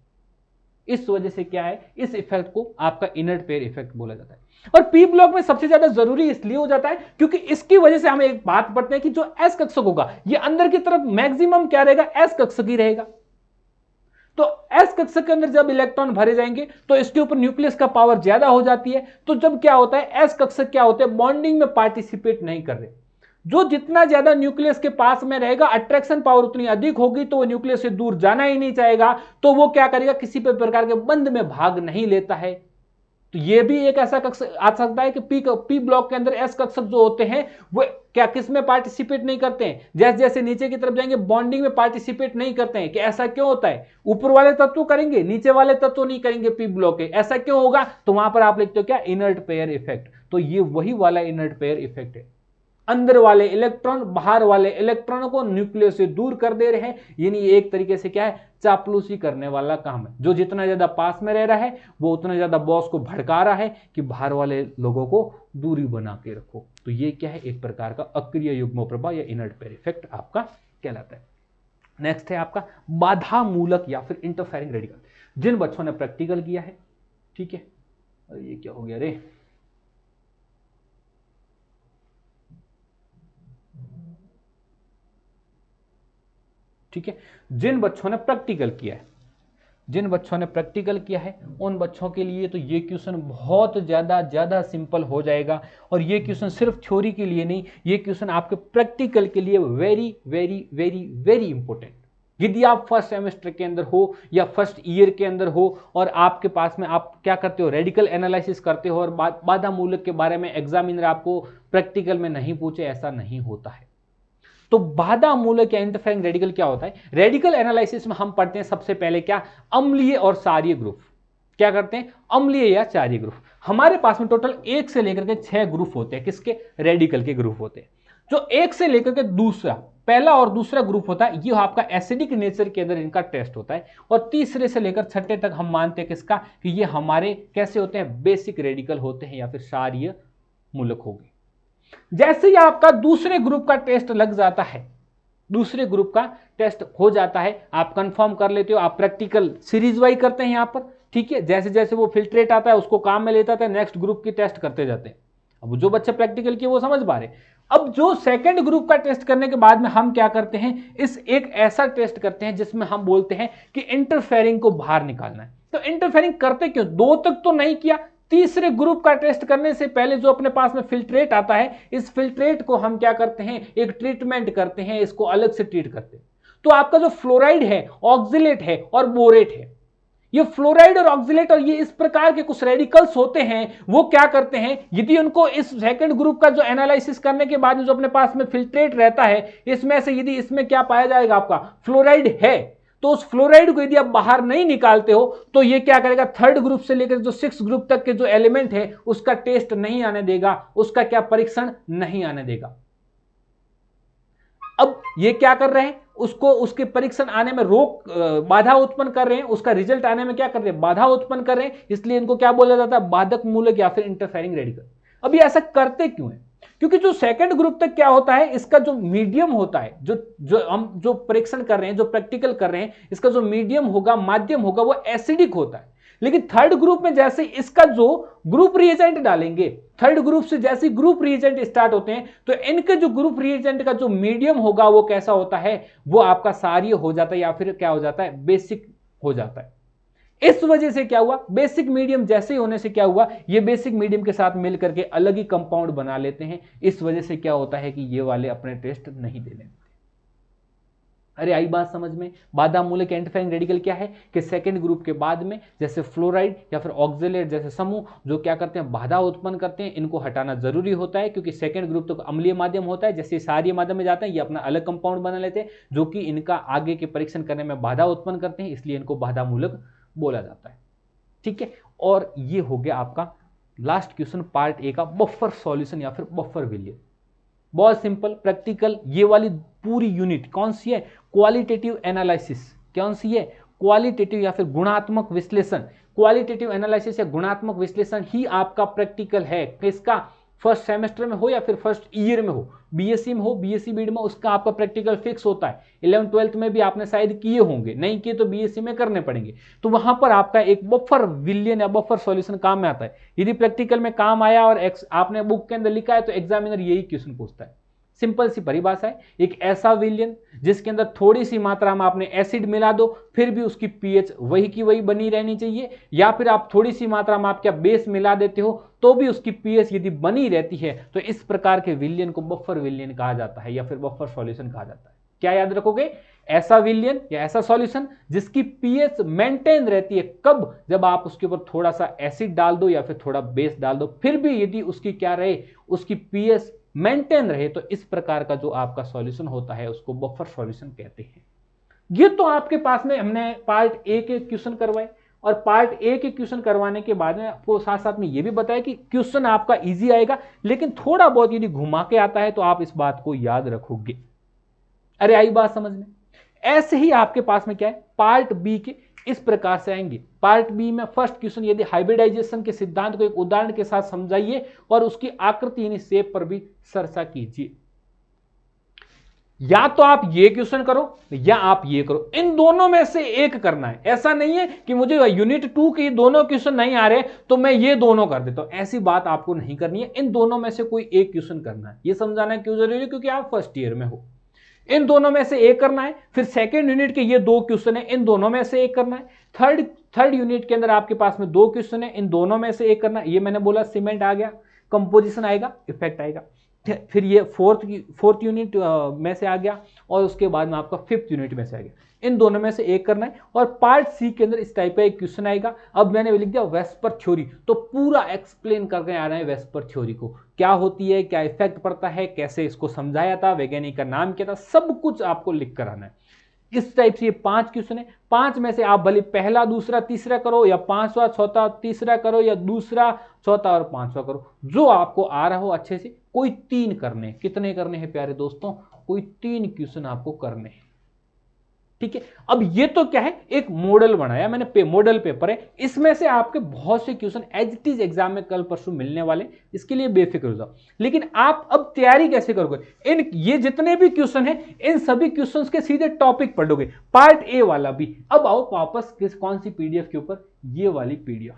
इस वजह से क्या है, इस इफेक्ट को आपका इनर्ट पेयर इफेक्ट बोला जाता है। और पी ब्लॉक में सबसे ज्यादा जरूरी इसलिए हो जाता है क्योंकि इसकी वजह से हम एक बात पढ़ते हैं कि जो एस कक्षक होगा ये अंदर की तरफ मैक्सिमम क्या रहेगा, एस कक्षक ही रहेगा। तो एस कक्षक के अंदर जब इलेक्ट्रॉन भरे जाएंगे तो इसके ऊपर न्यूक्लियस का पावर ज्यादा हो जाती है। तो जब क्या होता है, एस कक्षक क्या होते हैं, बॉन्डिंग में पार्टिसिपेट नहीं कर रहे। जो जितना ज्यादा न्यूक्लियस के पास में रहेगा, अट्रैक्शन पावर उतनी अधिक होगी, तो वो न्यूक्लियस से दूर जाना ही नहीं चाहेगा, तो वो क्या करेगा, किसी भी प्रकार के बंध में भाग नहीं लेता है। तो ये भी एक ऐसा कक्षक आ सकता है कि पी ब्लॉक के अंदर एस कक्षक जो होते हैं वो क्या किस में पार्टिसिपेट नहीं करते हैं, जैसे जैसे नीचे की तरफ जाएंगे बॉन्डिंग में पार्टिसिपेट नहीं करते हैं। कि ऐसा क्यों होता है, ऊपर वाले तत्व करेंगे, नीचे वाले तत्व नहीं करेंगे पी ब्लॉक के, ऐसा क्यों होगा, तो वहां पर आप लिखते हो क्या, इनर्ट पेयर इफेक्ट। तो ये वही वाला इनर्ट पेयर इफेक्ट है, अंदर वाले इलेक्ट्रॉन बाहर वाले इलेक्ट्रॉनों को न्यूक्लियस से दूर कर दे रहे हैं। यानी एक तरीके से क्या है, चापलूसी करने वाला काम है। जो जितना ज्यादा पास में रह रहा है वो उतना ज्यादा बॉस को भड़का रहा है कि बाहर वाले लोगों को दूरी बना के रखो। तो ये क्या है, एक प्रकार का अक्रिय युग्म प्रभाव या इनर्ट पेयर इफेक्ट आपका कहलाता है। नेक्स्ट है आपका बाधा मूलक या फिर इंटरफेरिंग रेडिकल। जिन बच्चों ने प्रैक्टिकल किया है, ठीक है, ये क्या हो गया रे, ठीक है, जिन बच्चों ने प्रैक्टिकल किया है, जिन बच्चों ने प्रैक्टिकल किया है उन बच्चों के लिए तो ये क्वेश्चन बहुत ज्यादा सिंपल हो जाएगा। और ये क्वेश्चन सिर्फ थ्योरी के लिए नहीं, ये क्वेश्चन आपके प्रैक्टिकल के लिए very very very very important. यदि आप फर्स्ट सेमेस्टर के अंदर हो या फर्स्ट ईयर के अंदर हो और आपके पास में आप क्या करते हो, रेडिकल एनालिसिस करते हो, और बाधा मूलक के बारे में एग्जामिनर आपको प्रैक्टिकल में नहीं पूछे, ऐसा नहीं होता है। तो बाधा मूलक या इंटरफेरिंग रेडिकल क्या होता है, रेडिकल एनालिसिस में हम पढ़ते हैं सबसे पहले क्या, अम्लीय और क्षारीय ग्रुप। क्या करते हैं, अम्लीय या क्षारीय ग्रुप। हमारे पास में टोटल 1 से लेकर के 6 ग्रुप होते हैं, किसके, रेडिकल के ग्रुप होते हैं। जो 1 से लेकर के दूसरा, पहला और दूसरा ग्रुप होता है, ये आपका एसिडिक नेचर के अंदर इनका टेस्ट होता है। और तीसरे से लेकर छठे तक हम मानते हैं किसका, कि ये हमारे कैसे होते हैं, बेसिक रेडिकल होते हैं या फिर क्षारीय मूलक हो गए। जैसे ही आपका दूसरे ग्रुप का टेस्ट लग जाता है, दूसरे ग्रुप का टेस्ट हो जाता है, आप कंफर्म कर लेते हो, आप प्रैक्टिकल सीरीज वाइज करते हैं यहां पर, ठीक है, जैसे जैसे वो फिल्ट्रेट आता है उसको काम में लेता है, नेक्स्ट ग्रुप की टेस्ट करते जाते हैं। अब जो बच्चे प्रैक्टिकल किए वो समझ पा रहे। अब जो सेकंड ग्रुप का टेस्ट करने के बाद में हम क्या करते हैं, इस एक ऐसा टेस्ट करते हैं जिसमें हम बोलते हैं कि इंटरफेरिंग को बाहर निकालना है। तो इंटरफेरिंग करते क्यों, 2 तक तो नहीं किया, तीसरे ग्रुप का टेस्ट करने से पहले जो अपने पास में फिल्ट्रेट आता है, इस फिल्ट्रेट को हम क्या करते हैं, एक ट्रीटमेंट करते हैं, इसको अलग से ट्रीट करते हैं। तो आपका जो फ्लोराइड है, ऑक्जिलेट है और बोरेट है, ये फ्लोराइड और ऑक्जिलेट और ये इस प्रकार के कुछ रेडिकल्स होते हैं, वो क्या करते हैं, यदि उनको इस सेकंड ग्रुप का जो एनालिसिस करने के बाद जो अपने पास में फिल्ट्रेट रहता है, इसमें से यदि इसमें क्या पाया जाएगा, आपका फ्लोराइड है, तो उस फ्लोराइड को यदि आप बाहर नहीं निकालते हो तो ये क्या करेगा, थर्ड ग्रुप से लेकर जो 6 ग्रुप तक के जो एलिमेंट है उसका टेस्ट नहीं आने देगा, उसका क्या परीक्षण नहीं आने देगा। अब ये क्या कर रहे हैं, उसको उसके परीक्षण आने में बाधा उत्पन्न कर रहे हैं, उसका रिजल्ट आने में क्या कर रहे हैं, बाधा उत्पन्न कर रहे हैं, इसलिए इनको क्या बोला जाता है, बाधक मूलक या फिर इंटरफेरिंग रेडिकल। अब ये ऐसा करते क्यों है, क्योंकि जो सेकंड ग्रुप तक क्या होता है, इसका जो मीडियम होता है, जो परीक्षण कर रहे हैं, जो प्रैक्टिकल कर रहे हैं, इसका जो मीडियम होगा, माध्यम होगा, वो एसिडिक होता है। लेकिन थर्ड ग्रुप में जैसे इसका जो ग्रुप रिएजेंट डालेंगे, थर्ड ग्रुप से जैसे ग्रुप रिएजेंट स्टार्ट होते हैं, तो इनके जो ग्रुप रिएजेंट का जो मीडियम होगा वो कैसा होता है, वो आपका क्षारीय हो जाता है या फिर क्या हो जाता है, बेसिक हो जाता है। इस वजह से क्या हुआ, बेसिक मीडियम जैसे ही होने से क्या हुआ, ये बेसिक मीडियम के साथ मिलकर के अलग ही कंपाउंड बना लेते हैं। इस वजह से क्या होता है कि ये वाले अपने टेस्ट नहीं देने देते। अरे आई बात समझ में। बाधा मूलक एंटीफाइंग रेडिकल क्या है कि सेकेंड ग्रुप के बाद में जैसे फ्लोराइड या फिर ऑक्जेलेट जैसे समूह जो क्या करते हैं, बाधा उत्पन्न करते हैं, इनको हटाना जरूरी होता है, क्योंकि सेकेंड ग्रुप तो अम्लीय माध्यम होता है। जैसे क्षारीय माध्यम में जाते हैं, ये अपना अलग कंपाउंड बना लेते हैं जो कि इनका आगे के परीक्षण करने में बाधा उत्पन्न करते हैं, इसलिए इनको बाधा मूलक बोला जाता है। ठीक है, और ये हो गया आपका लास्ट क्वेश्चन पार्ट ए का, बफर सॉल्यूशन या फिर बफर विलियन। बहुत सिंपल प्रैक्टिकल। ये वाली पूरी यूनिट कौन सी है, क्वालिटेटिव एनालिसिस। कौन सी है, क्वालिटेटिव या फिर गुणात्मक विश्लेषण। क्वालिटेटिव एनालिसिस या गुणात्मक विश्लेषण ही आपका प्रैक्टिकल है। किसका, फर्स्ट सेमेस्टर में हो या फिर फर्स्ट ईयर में हो, बीएससी में हो, बीएससी बीएड में, उसका आपका प्रैक्टिकल फिक्स होता है। 11th 12th में भी आपने शायद किए होंगे, नहीं किए तो बीएससी में करने पड़ेंगे। तो वहां पर आपका एक बफर विलियन या बफर सॉल्यूशन काम में आता है। यदि प्रैक्टिकल में काम आया और आपने बुक के अंदर लिखा है तो एग्जामिनर यही क्वेश्चन पूछता है। सिंपल सी परिभाषा है, एक ऐसा विलियन जिसके अंदर थोड़ी सी मात्रा में आपने एसिड मिला दो, फिर भी उसकी पीएच वही की वही बनी रहनी चाहिए, या फिर आप थोड़ी सी मात्रा में आप क्या बेस मिला देते हो तो भी उसकी पीएच यदि बनी रहती है, तो इस प्रकार के विलियन को बफर विलियन कहा जाता है या फिर बफर सॉल्यूशन कहा जाता है। क्या याद रखोगे, ऐसा विलियन या ऐसा सॉल्यूशन जिसकी पीएच मेंटेन रहती है। कब, जब आप उसके ऊपर थोड़ा सा एसिड डाल दो या फिर थोड़ा बेस डाल दो, फिर भी यदि उसकी क्या रहे, उसकी पीएच मेंटेन रहे, तो इस प्रकार का जो आपका सॉल्यूशन होता है उसको बफर सॉल्यूशन कहते हैं। ये तो आपके पास में हमने पार्ट ए के क्वेश्चन करवाए, और पार्ट ए के क्वेश्चन करवाने के बाद में आपको साथ साथ में ये भी बताया कि क्वेश्चन आपका इजी आएगा, लेकिन थोड़ा बहुत यदि घुमा के आता है तो आप इस बात को याद रखोगे। अरे आई बात समझ में। ऐसे ही आपके पास में क्या है, पार्ट बी के इस प्रकार से आएंगे। पार्ट बी में फर्स्ट क्वेश्चन, यदि हाइब्रिडाइजेशन के सिद्धांत को एक उदाहरण के साथ समझाइए और उसकी आकृति यानी शेप पर भी चर्चा कीजिए। या तो आप ये क्वेश्चन करो या आप ये करो, इन दोनों में से एक करना है। ऐसा नहीं है कि मुझे यूनिट 2 के दोनों क्वेश्चन नहीं आ रहे तो मैं ये दोनों कर देता हूं, ऐसी बात आपको नहीं करनी है। इन दोनों में से कोई एक क्वेश्चन करना है। ये समझाना क्यों जरूरी है, क्योंकि आप फर्स्ट ईयर में हो। इन दोनों में से एक करना है। फिर सेकेंड यूनिट के ये 2 क्वेश्चन है, इन दोनों में से एक करना है। थर्ड यूनिट के अंदर आपके पास में 2 क्वेश्चन है, इन दोनों में से एक करना है। ये मैंने बोला सीमेंट आ गया, कंपोजिशन आएगा, इफेक्ट आएगा। फिर ये फोर्थ यूनिट में से आ गया, और उसके बाद में आपका 5th यूनिट में से आ गया। इन दोनों में से एक करना है। और पार्ट सी के अंदर इस टाइप का एक क्वेश्चन आएगा। अब मैंने लिख दिया वेस्पर थ्योरी, तो पूरा एक्सप्लेन करके आ रहे हैं वेस्पर थ्योरी को, क्या होती है, क्या इफेक्ट पड़ता है, कैसे इसको समझाया था, वैज्ञानिक का नाम क्या था, सब कुछ आपको लिख कर आना है। इस टाइप से ये 5 क्वेश्चन है। 5 में से आप भले पहला दूसरा तीसरा करो, या 5वां चौथा तीसरा करो, या दूसरा चौथा और 5वां करो, जो आपको आ रहा हो अच्छे से। कोई 3 करने, कितने करने हैं प्यारे दोस्तों, कोई 3 क्वेश्चन आपको करने हैं। ठीक है, अब ये तो क्या है, एक मॉडल बनाया मैंने, मॉडल पेपर है, इसमें से आपके बहुत से question as it is exam में कल परसों मिलने वाले, इसके लिए बेफिक्र हो जाओ। लेकिन आप अब तैयारी कैसे करोगे, ये जितने भी क्वेश्चन हैं, इन सभी क्वेश्चंस के सीधे टॉपिक पढ़ोगे, पार्ट ए वाला भी। अब आओ वापस कौन सी पीडीएफ के ऊपर, ये वाली पीडीएफ।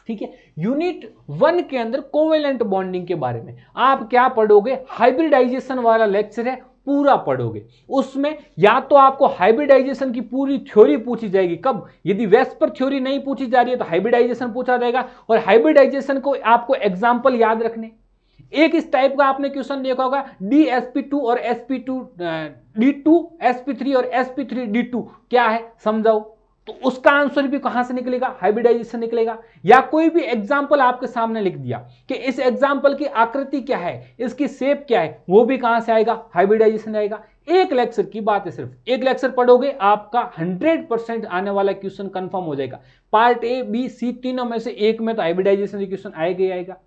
ठीक है, यूनिट 1 के अंदर कोवेलेंट बॉन्डिंग के बारे में आप क्या पढ़ोगे, हाइब्रिडाइजेशन वाला लेक्चर है, पूरा पढ़ोगे। उसमें या तो आपको हाइब्रिडाइजेशन की पूरी थ्योरी पूछी जाएगी। कब, यदि वेस्पर थ्योरी नहीं पूछी जा रही है तो हाइब्रिडाइजेशन पूछा जाएगा, और हाइब्रिडाइजेशन को आपको एग्जांपल याद रखने। एक इस टाइप का आपने क्वेश्चन देखा होगा, DsP2 और sp2 D2 sp3 और sp3 D2 क्या है समझाओ, तो उसका आंसर भी कहां से निकलेगा, हाइब्रिडाइजेशन निकलेगा। या कोई भी एग्जांपल आपके सामने लिख दिया कि इस एग्जांपल की आकृति क्या है, इसकी शेप क्या है, वो भी कहां से आएगा, हाइब्रिडाइजेशन आएगा। एक लेक्चर की बात है, सिर्फ एक लेक्चर पढ़ोगे आपका 100% आने वाला क्वेश्चन कंफर्म हो जाएगा। पार्ट ए बी सी तीनों में से एक में तो हाइब्रिडाइजेशन क्वेश्चन आएगा ही आएगा।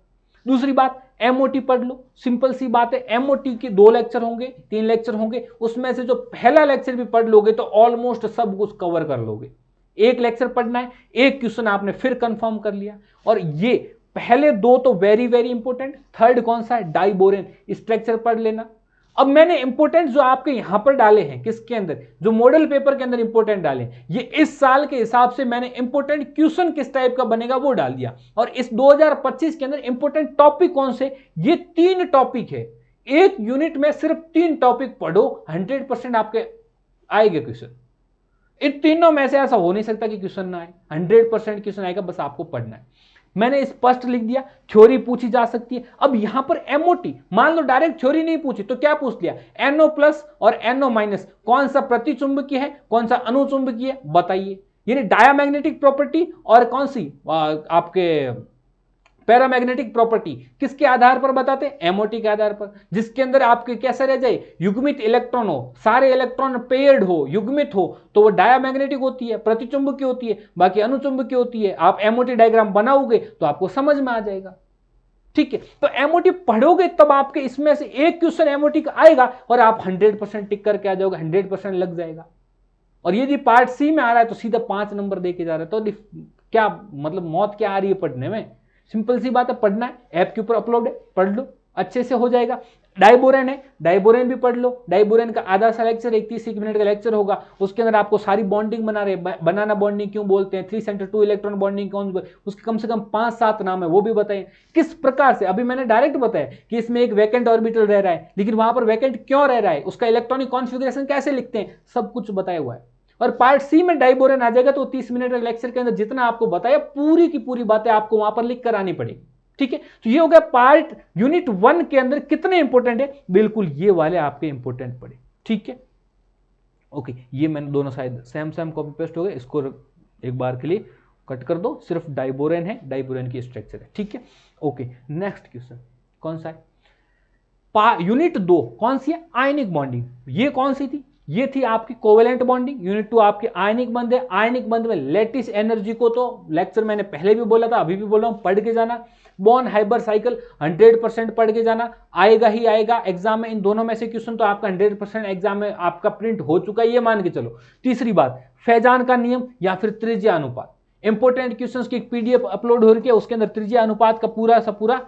दूसरी बात, एमओटी पढ़ लो, सिंपल सी बात है। एमओटी के 2 लेक्चर होंगे, 3 लेक्चर होंगे, उसमें से जो पहला लेक्चर भी पढ़ लोगे तो ऑलमोस्ट सब कुछ कवर कर लोगे। एक लेक्चर पढ़ना है, एक क्वेश्चन आपने फिर कंफर्म कर लिया। और ये पहले दो तो वेरी वेरी इंपॉर्टेंट, थर्ड कौन सा है, डाइबोरेन, स्ट्रक्चर पढ़ लेना। अब मैंने इंपॉर्टेंट जो आपके यहां पर डाले हैं, किसके अंदर, जो मॉडल पेपर के अंदर इंपॉर्टेंट डाले, ये इस साल के हिसाब से मैंने इंपॉर्टेंट क्वेश्चन किस टाइप का बनेगा वो डाल दिया। और इस 2025 के अंदर इंपॉर्टेंट टॉपिक कौन से, ये 3 टॉपिक है। एक यूनिट में सिर्फ 3 टॉपिक पढ़ो, 100% आपके आएंगे क्वेश्चन। इन तीनों में से ऐसा हो नहीं सकता कि क्वेश्चन ना आए, 100% क्वेश्चन आएगा, बस आपको पढ़ना है। मैंने स्पष्ट लिख दिया, थ्योरी पूछी जा सकती है। अब यहां पर एमओटी, मान लो डायरेक्ट थ्योरी नहीं पूछी तो क्या पूछ लिया, NO प्लस और NO माइनस कौन सा प्रतिचुंबकीय है, कौन सा अनुचुंबकीय है, बताइए। यानी डायामैग्नेटिक प्रॉपर्टी और कौन सी आपके पैरामैग्नेटिक प्रॉपर्टी किसके आधार पर बताते हैं, एमओटी के आधार पर, जिसके अंदर आपके कैसे रह जाए, युग्मित इलेक्ट्रॉन हो, सारे इलेक्ट्रॉन पेयर्ड हो, युग्मित हो, तो वो डायामैग्नेटिक होती है, प्रतिचुंबकीय होती है, बाकी अनुचुंबकीय होती है। आप एमओटी डायग्राम बनाओगे तो आपको समझ में आ जाएगा। ठीक है, तो एमओटी पढ़ोगे तब आपके इसमें से एक क्वेश्चन एमओटी का आएगा और आप 100% टिक करके आ जाओगे, 100% लग जाएगा। और यदि पार्ट सी में आ रहा है तो सीधा 5 नंबर दे के जा रहा है, तो क्या मतलब मौत क्या आ रही है पढ़ने में, सिंपल सी बात है, पढ़ना है, ऐप के ऊपर अपलोड है, पढ़ लो, अच्छे से हो जाएगा। डाइबोरेन है, डाइबोरेन भी पढ़ लो। डाइबोरेन का आधा सा लेक्चर 31 मिनट का लेक्चर होगा, उसके अंदर आपको सारी बॉन्डिंग बनाना बॉन्डिंग क्यों बोलते हैं, 3 सेंटर 2 इलेक्ट्रॉन बॉन्डिंग कौन, उसके कम से कम 5-7 नाम है, वो भी बताएं किस प्रकार से। अभी मैंने डायरेक्ट बताया कि इसमें एक वैकेंट ऑर्बिटल रह रहा है, लेकिन वहां पर वैकेंट क्यों रह रहा है, उसका इलेक्ट्रॉनिक कॉन्फिगरेशन कैसे लिखते हैं, सब कुछ बताया हुआ है। और पार्ट सी में डाइबोरेन आ जाएगा तो 30 मिनट के लेक्चर के अंदर जितना आपको बताया पूरी की पूरी बातें आपको वहां पर लिख कर आनी पड़ेगी। ठीक है, तो ये हो गया पार्ट यूनिट 1 के अंदर कितने इंपॉर्टेंट है, बिल्कुल ये वाले आपके इंपॉर्टेंट पड़े। ठीक है, ओके, ये मैंने दोनों साइड सेम कॉपी पेस्ट हो गए, इसको एक बार के लिए कट कर दो, सिर्फ डाइबोरेन है, डाइबोरेन की स्ट्रक्चर है। ठीक है, ओके, नेक्स्ट क्वेश्चन कौन सा है, यूनिट 2 कौन सी है, आयनिक बॉन्डिंग। ये कौन सी थी, ये थी आपकी कोवेलेंट बॉन्डिंग। यूनिट 2 आपकी आयनिक बंध है। आयनिक बंध में लेटिस एनर्जी को तो लेक्चर मैंने पहले भी बोला था, अभी भी बोल रहा हूं, पढ़ के जाना। बॉर्न हाइबर साइकिल 100% पढ़ के जाना, आएगा ही आएगा एग्जाम में। इन दोनों में से क्वेश्चन तो आपका 100% एग्जाम में आपका प्रिंट हो चुका है, ये मान के चलो। तीसरी बात, फैजान का नियम या फिर त्रिज्या अनुपात। इंपोर्टेंट क्वेश्चंस की PDF अपलोड हो रही है, उसके अंदर त्रिज्या अनुपात का पूरा सा पूरा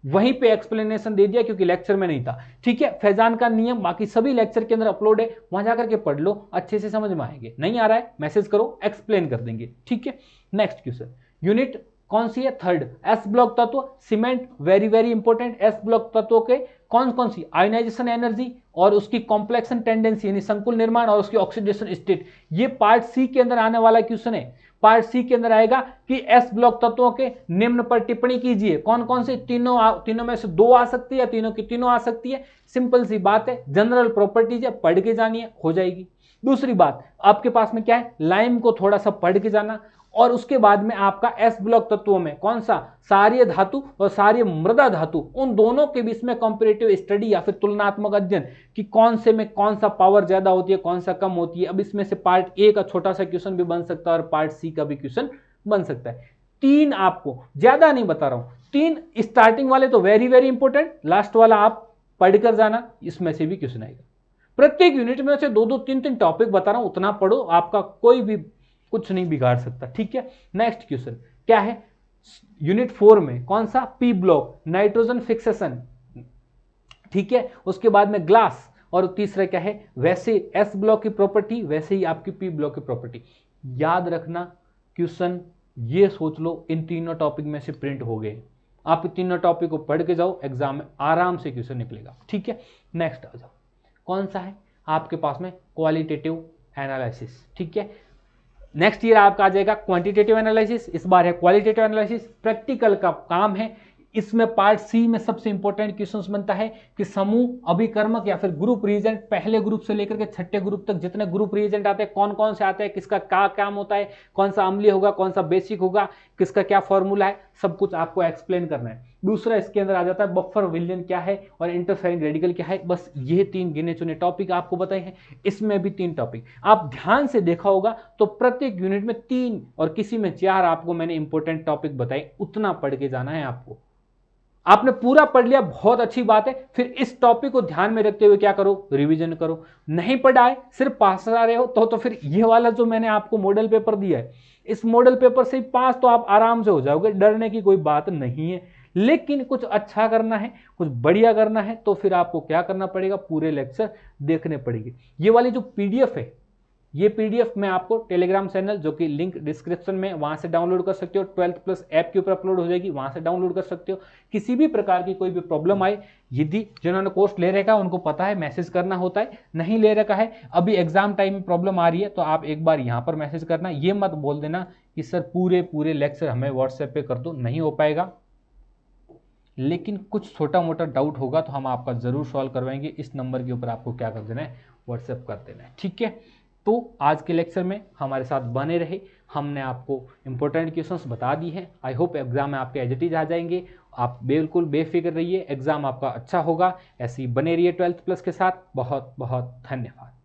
वहीं पे एक्सप्लेनेशन दे दिया, क्योंकि लेक्चर में नहीं था। ठीक है, फैजान का नियम बाकी सभी लेक्चर के अंदर अपलोड है, वहां जाकर के पढ़ लो, अच्छे से समझ में आएंगे। नहीं आ रहा है मैसेज करो, एक्सप्लेन कर देंगे। ठीक है, नेक्स्ट क्वेश्चन, यूनिट कौन सी है, थर्ड, एस ब्लॉक तत्व, cement, very very important. S block तत्वों के कौन सी आयोनाइजेशन एनर्जी और उसकी कॉम्प्लेक्शन टेंडेंसी यानी संकुल निर्माण और उसकी ऑक्सीडेशन स्टेट, ये पार्ट सी के अंदर आने वाला क्वेश्चन है। पार्ट सी के अंदर आएगा कि एस ब्लॉक तत्वों के निम्न पर टिप्पणी कीजिए। कौन से, तीनों में से 2 आ सकती है, तीनों की तीनों आ सकती है। सिंपल सी बात है, जनरल प्रॉपर्टीज है, पढ़ के जानी है, हो जाएगी। दूसरी बात, आपके पास में क्या है, लाइम को थोड़ा सा पढ़ के जाना। और उसके बाद में आपका एस ब्लॉक तत्वों में कौन सा, सारीय धातु और सारीय मृदा धातु, उन दोनों के बीच में कंपैरेटिव स्टडी या फिर तुलनात्मक अध्ययन कि कौन से में कौन सा पावर ज्यादा होती है, कौन सा कम होती है। अब इसमें से पार्ट ए का छोटा सा क्वेश्चन भी बन सकता है और पार्ट सी का भी क्वेश्चन बन सकता है। 3 आपको ज्यादा नहीं बता रहा हूं, 3 स्टार्टिंग वाले तो वेरी वेरी इंपॉर्टेंट, लास्ट वाला आप पढ़कर जाना, इसमें से भी क्वेश्चन आएगा। प्रत्येक यूनिट में से 2-2 3-3 टॉपिक बता रहा हूं, उतना पढ़ो, आपका कोई भी कुछ नहीं बिगाड़ सकता। ठीक है, नेक्स्ट क्वेश्चन क्या है, यूनिट 4 में कौन सा, पी ब्लॉक, नाइट्रोजन फिक्सेशन। ठीक है, उसके बाद में ग्लास, और तीसरा क्या है, वैसे एस ब्लॉक की प्रॉपर्टी वैसे ही आपकी पी ब्लॉक की प्रॉपर्टी। याद रखना क्वेश्चन, ये सोच लो इन तीनों टॉपिक में से प्रिंट हो गए, आप तीनों टॉपिक को पढ़ के जाओ, एग्जाम में आराम से क्वेश्चन निकलेगा। ठीक है, नेक्स्ट आ जाओ, कौन सा है आपके पास में, क्वालिटेटिव एनालिसिस। ठीक है, नेक्स्ट ईयर आपका आ जाएगा क्वांटिटेटिव एनालिसिस, इस बार है क्वालिटेटिव एनालिसिस, प्रैक्टिकल का काम है। इसमें पार्ट सी में सबसे इंपॉर्टेंट क्वेश्चंस बनता है कि समूह अभिकर्मक या फिर ग्रुप रिएजेंट, पहले ग्रुप से लेकर के छठे ग्रुप तक जितने ग्रुप रिएजेंट आते हैं कौन से आते हैं, किसका क्या काम होता है, कौन सा अम्लीय होगा, कौन सा बेसिक होगा, किसका क्या फॉर्मूला है, सब कुछ आपको एक्सप्लेन करना है। दूसरा इसके अंदर आ जाता है बफर विलयन क्या है और इंटरफेरिंग रेडिकल क्या है। बस ये 3 गिने चुने टॉपिक आपको बताए हैं, इसमें भी 3 टॉपिक आप ध्यान से देखा होगा तो प्रत्येक यूनिट में 3 और किसी में 4 आपको मैंने इंपॉर्टेंट टॉपिक बताए, उतना पढ़ के जाना है आपको। आपने पूरा पढ़ लिया, बहुत अच्छी बात है। फिर इस टॉपिक को ध्यान में रखते हुए क्या करो, रिवीजन करो। नहीं पढ़ा है, सिर्फ पास आ रहे हो तो फिर ये वाला जो मैंने आपको मॉडल पेपर दिया है, इस मॉडल पेपर से पास तो आप आराम से हो जाओगे, डरने की कोई बात नहीं है। लेकिन कुछ अच्छा करना है, कुछ बढ़िया करना है, तो फिर आपको क्या करना पड़ेगा, पूरे लेक्चर देखने पड़ेंगे। ये वाली जो पीडीएफ है, ये पीडीएफ मैं आपको टेलीग्राम चैनल, जो कि लिंक डिस्क्रिप्शन में, वहां से डाउनलोड कर सकते हो। 12th प्लस ऐप के ऊपर अपलोड हो जाएगी, वहां से डाउनलोड कर सकते हो। किसी भी प्रकार की कोई भी प्रॉब्लम आए, यदि जिन्होंने कोर्स ले रखा है उनको पता है मैसेज करना होता है, नहीं ले रखा है, अभी एग्जाम टाइम में प्रॉब्लम आ रही है, तो आप एक बार यहाँ पर मैसेज करना। ये मत बोल देना कि सर पूरे लेक्चर हमें व्हाट्सएप पे कर दो, नहीं हो पाएगा। लेकिन कुछ छोटा मोटा डाउट होगा तो हम आपका जरूर सॉल्व करवाएंगे। इस नंबर के ऊपर आपको क्या कर देना है, व्हाट्सएप कर देना है, ठीक है। तो आज के लेक्चर में हमारे साथ बने रहे, हमने आपको इंपॉर्टेंट क्वेश्चंस बता दी हैं। आई होप एग्जाम में आपके एज इट इज आ जाएंगे। आप बिल्कुल बेफिक्र रहिए, एग्जाम आपका अच्छा होगा। ऐसे ही बने रहिए 12th प्लस के साथ। बहुत बहुत धन्यवाद।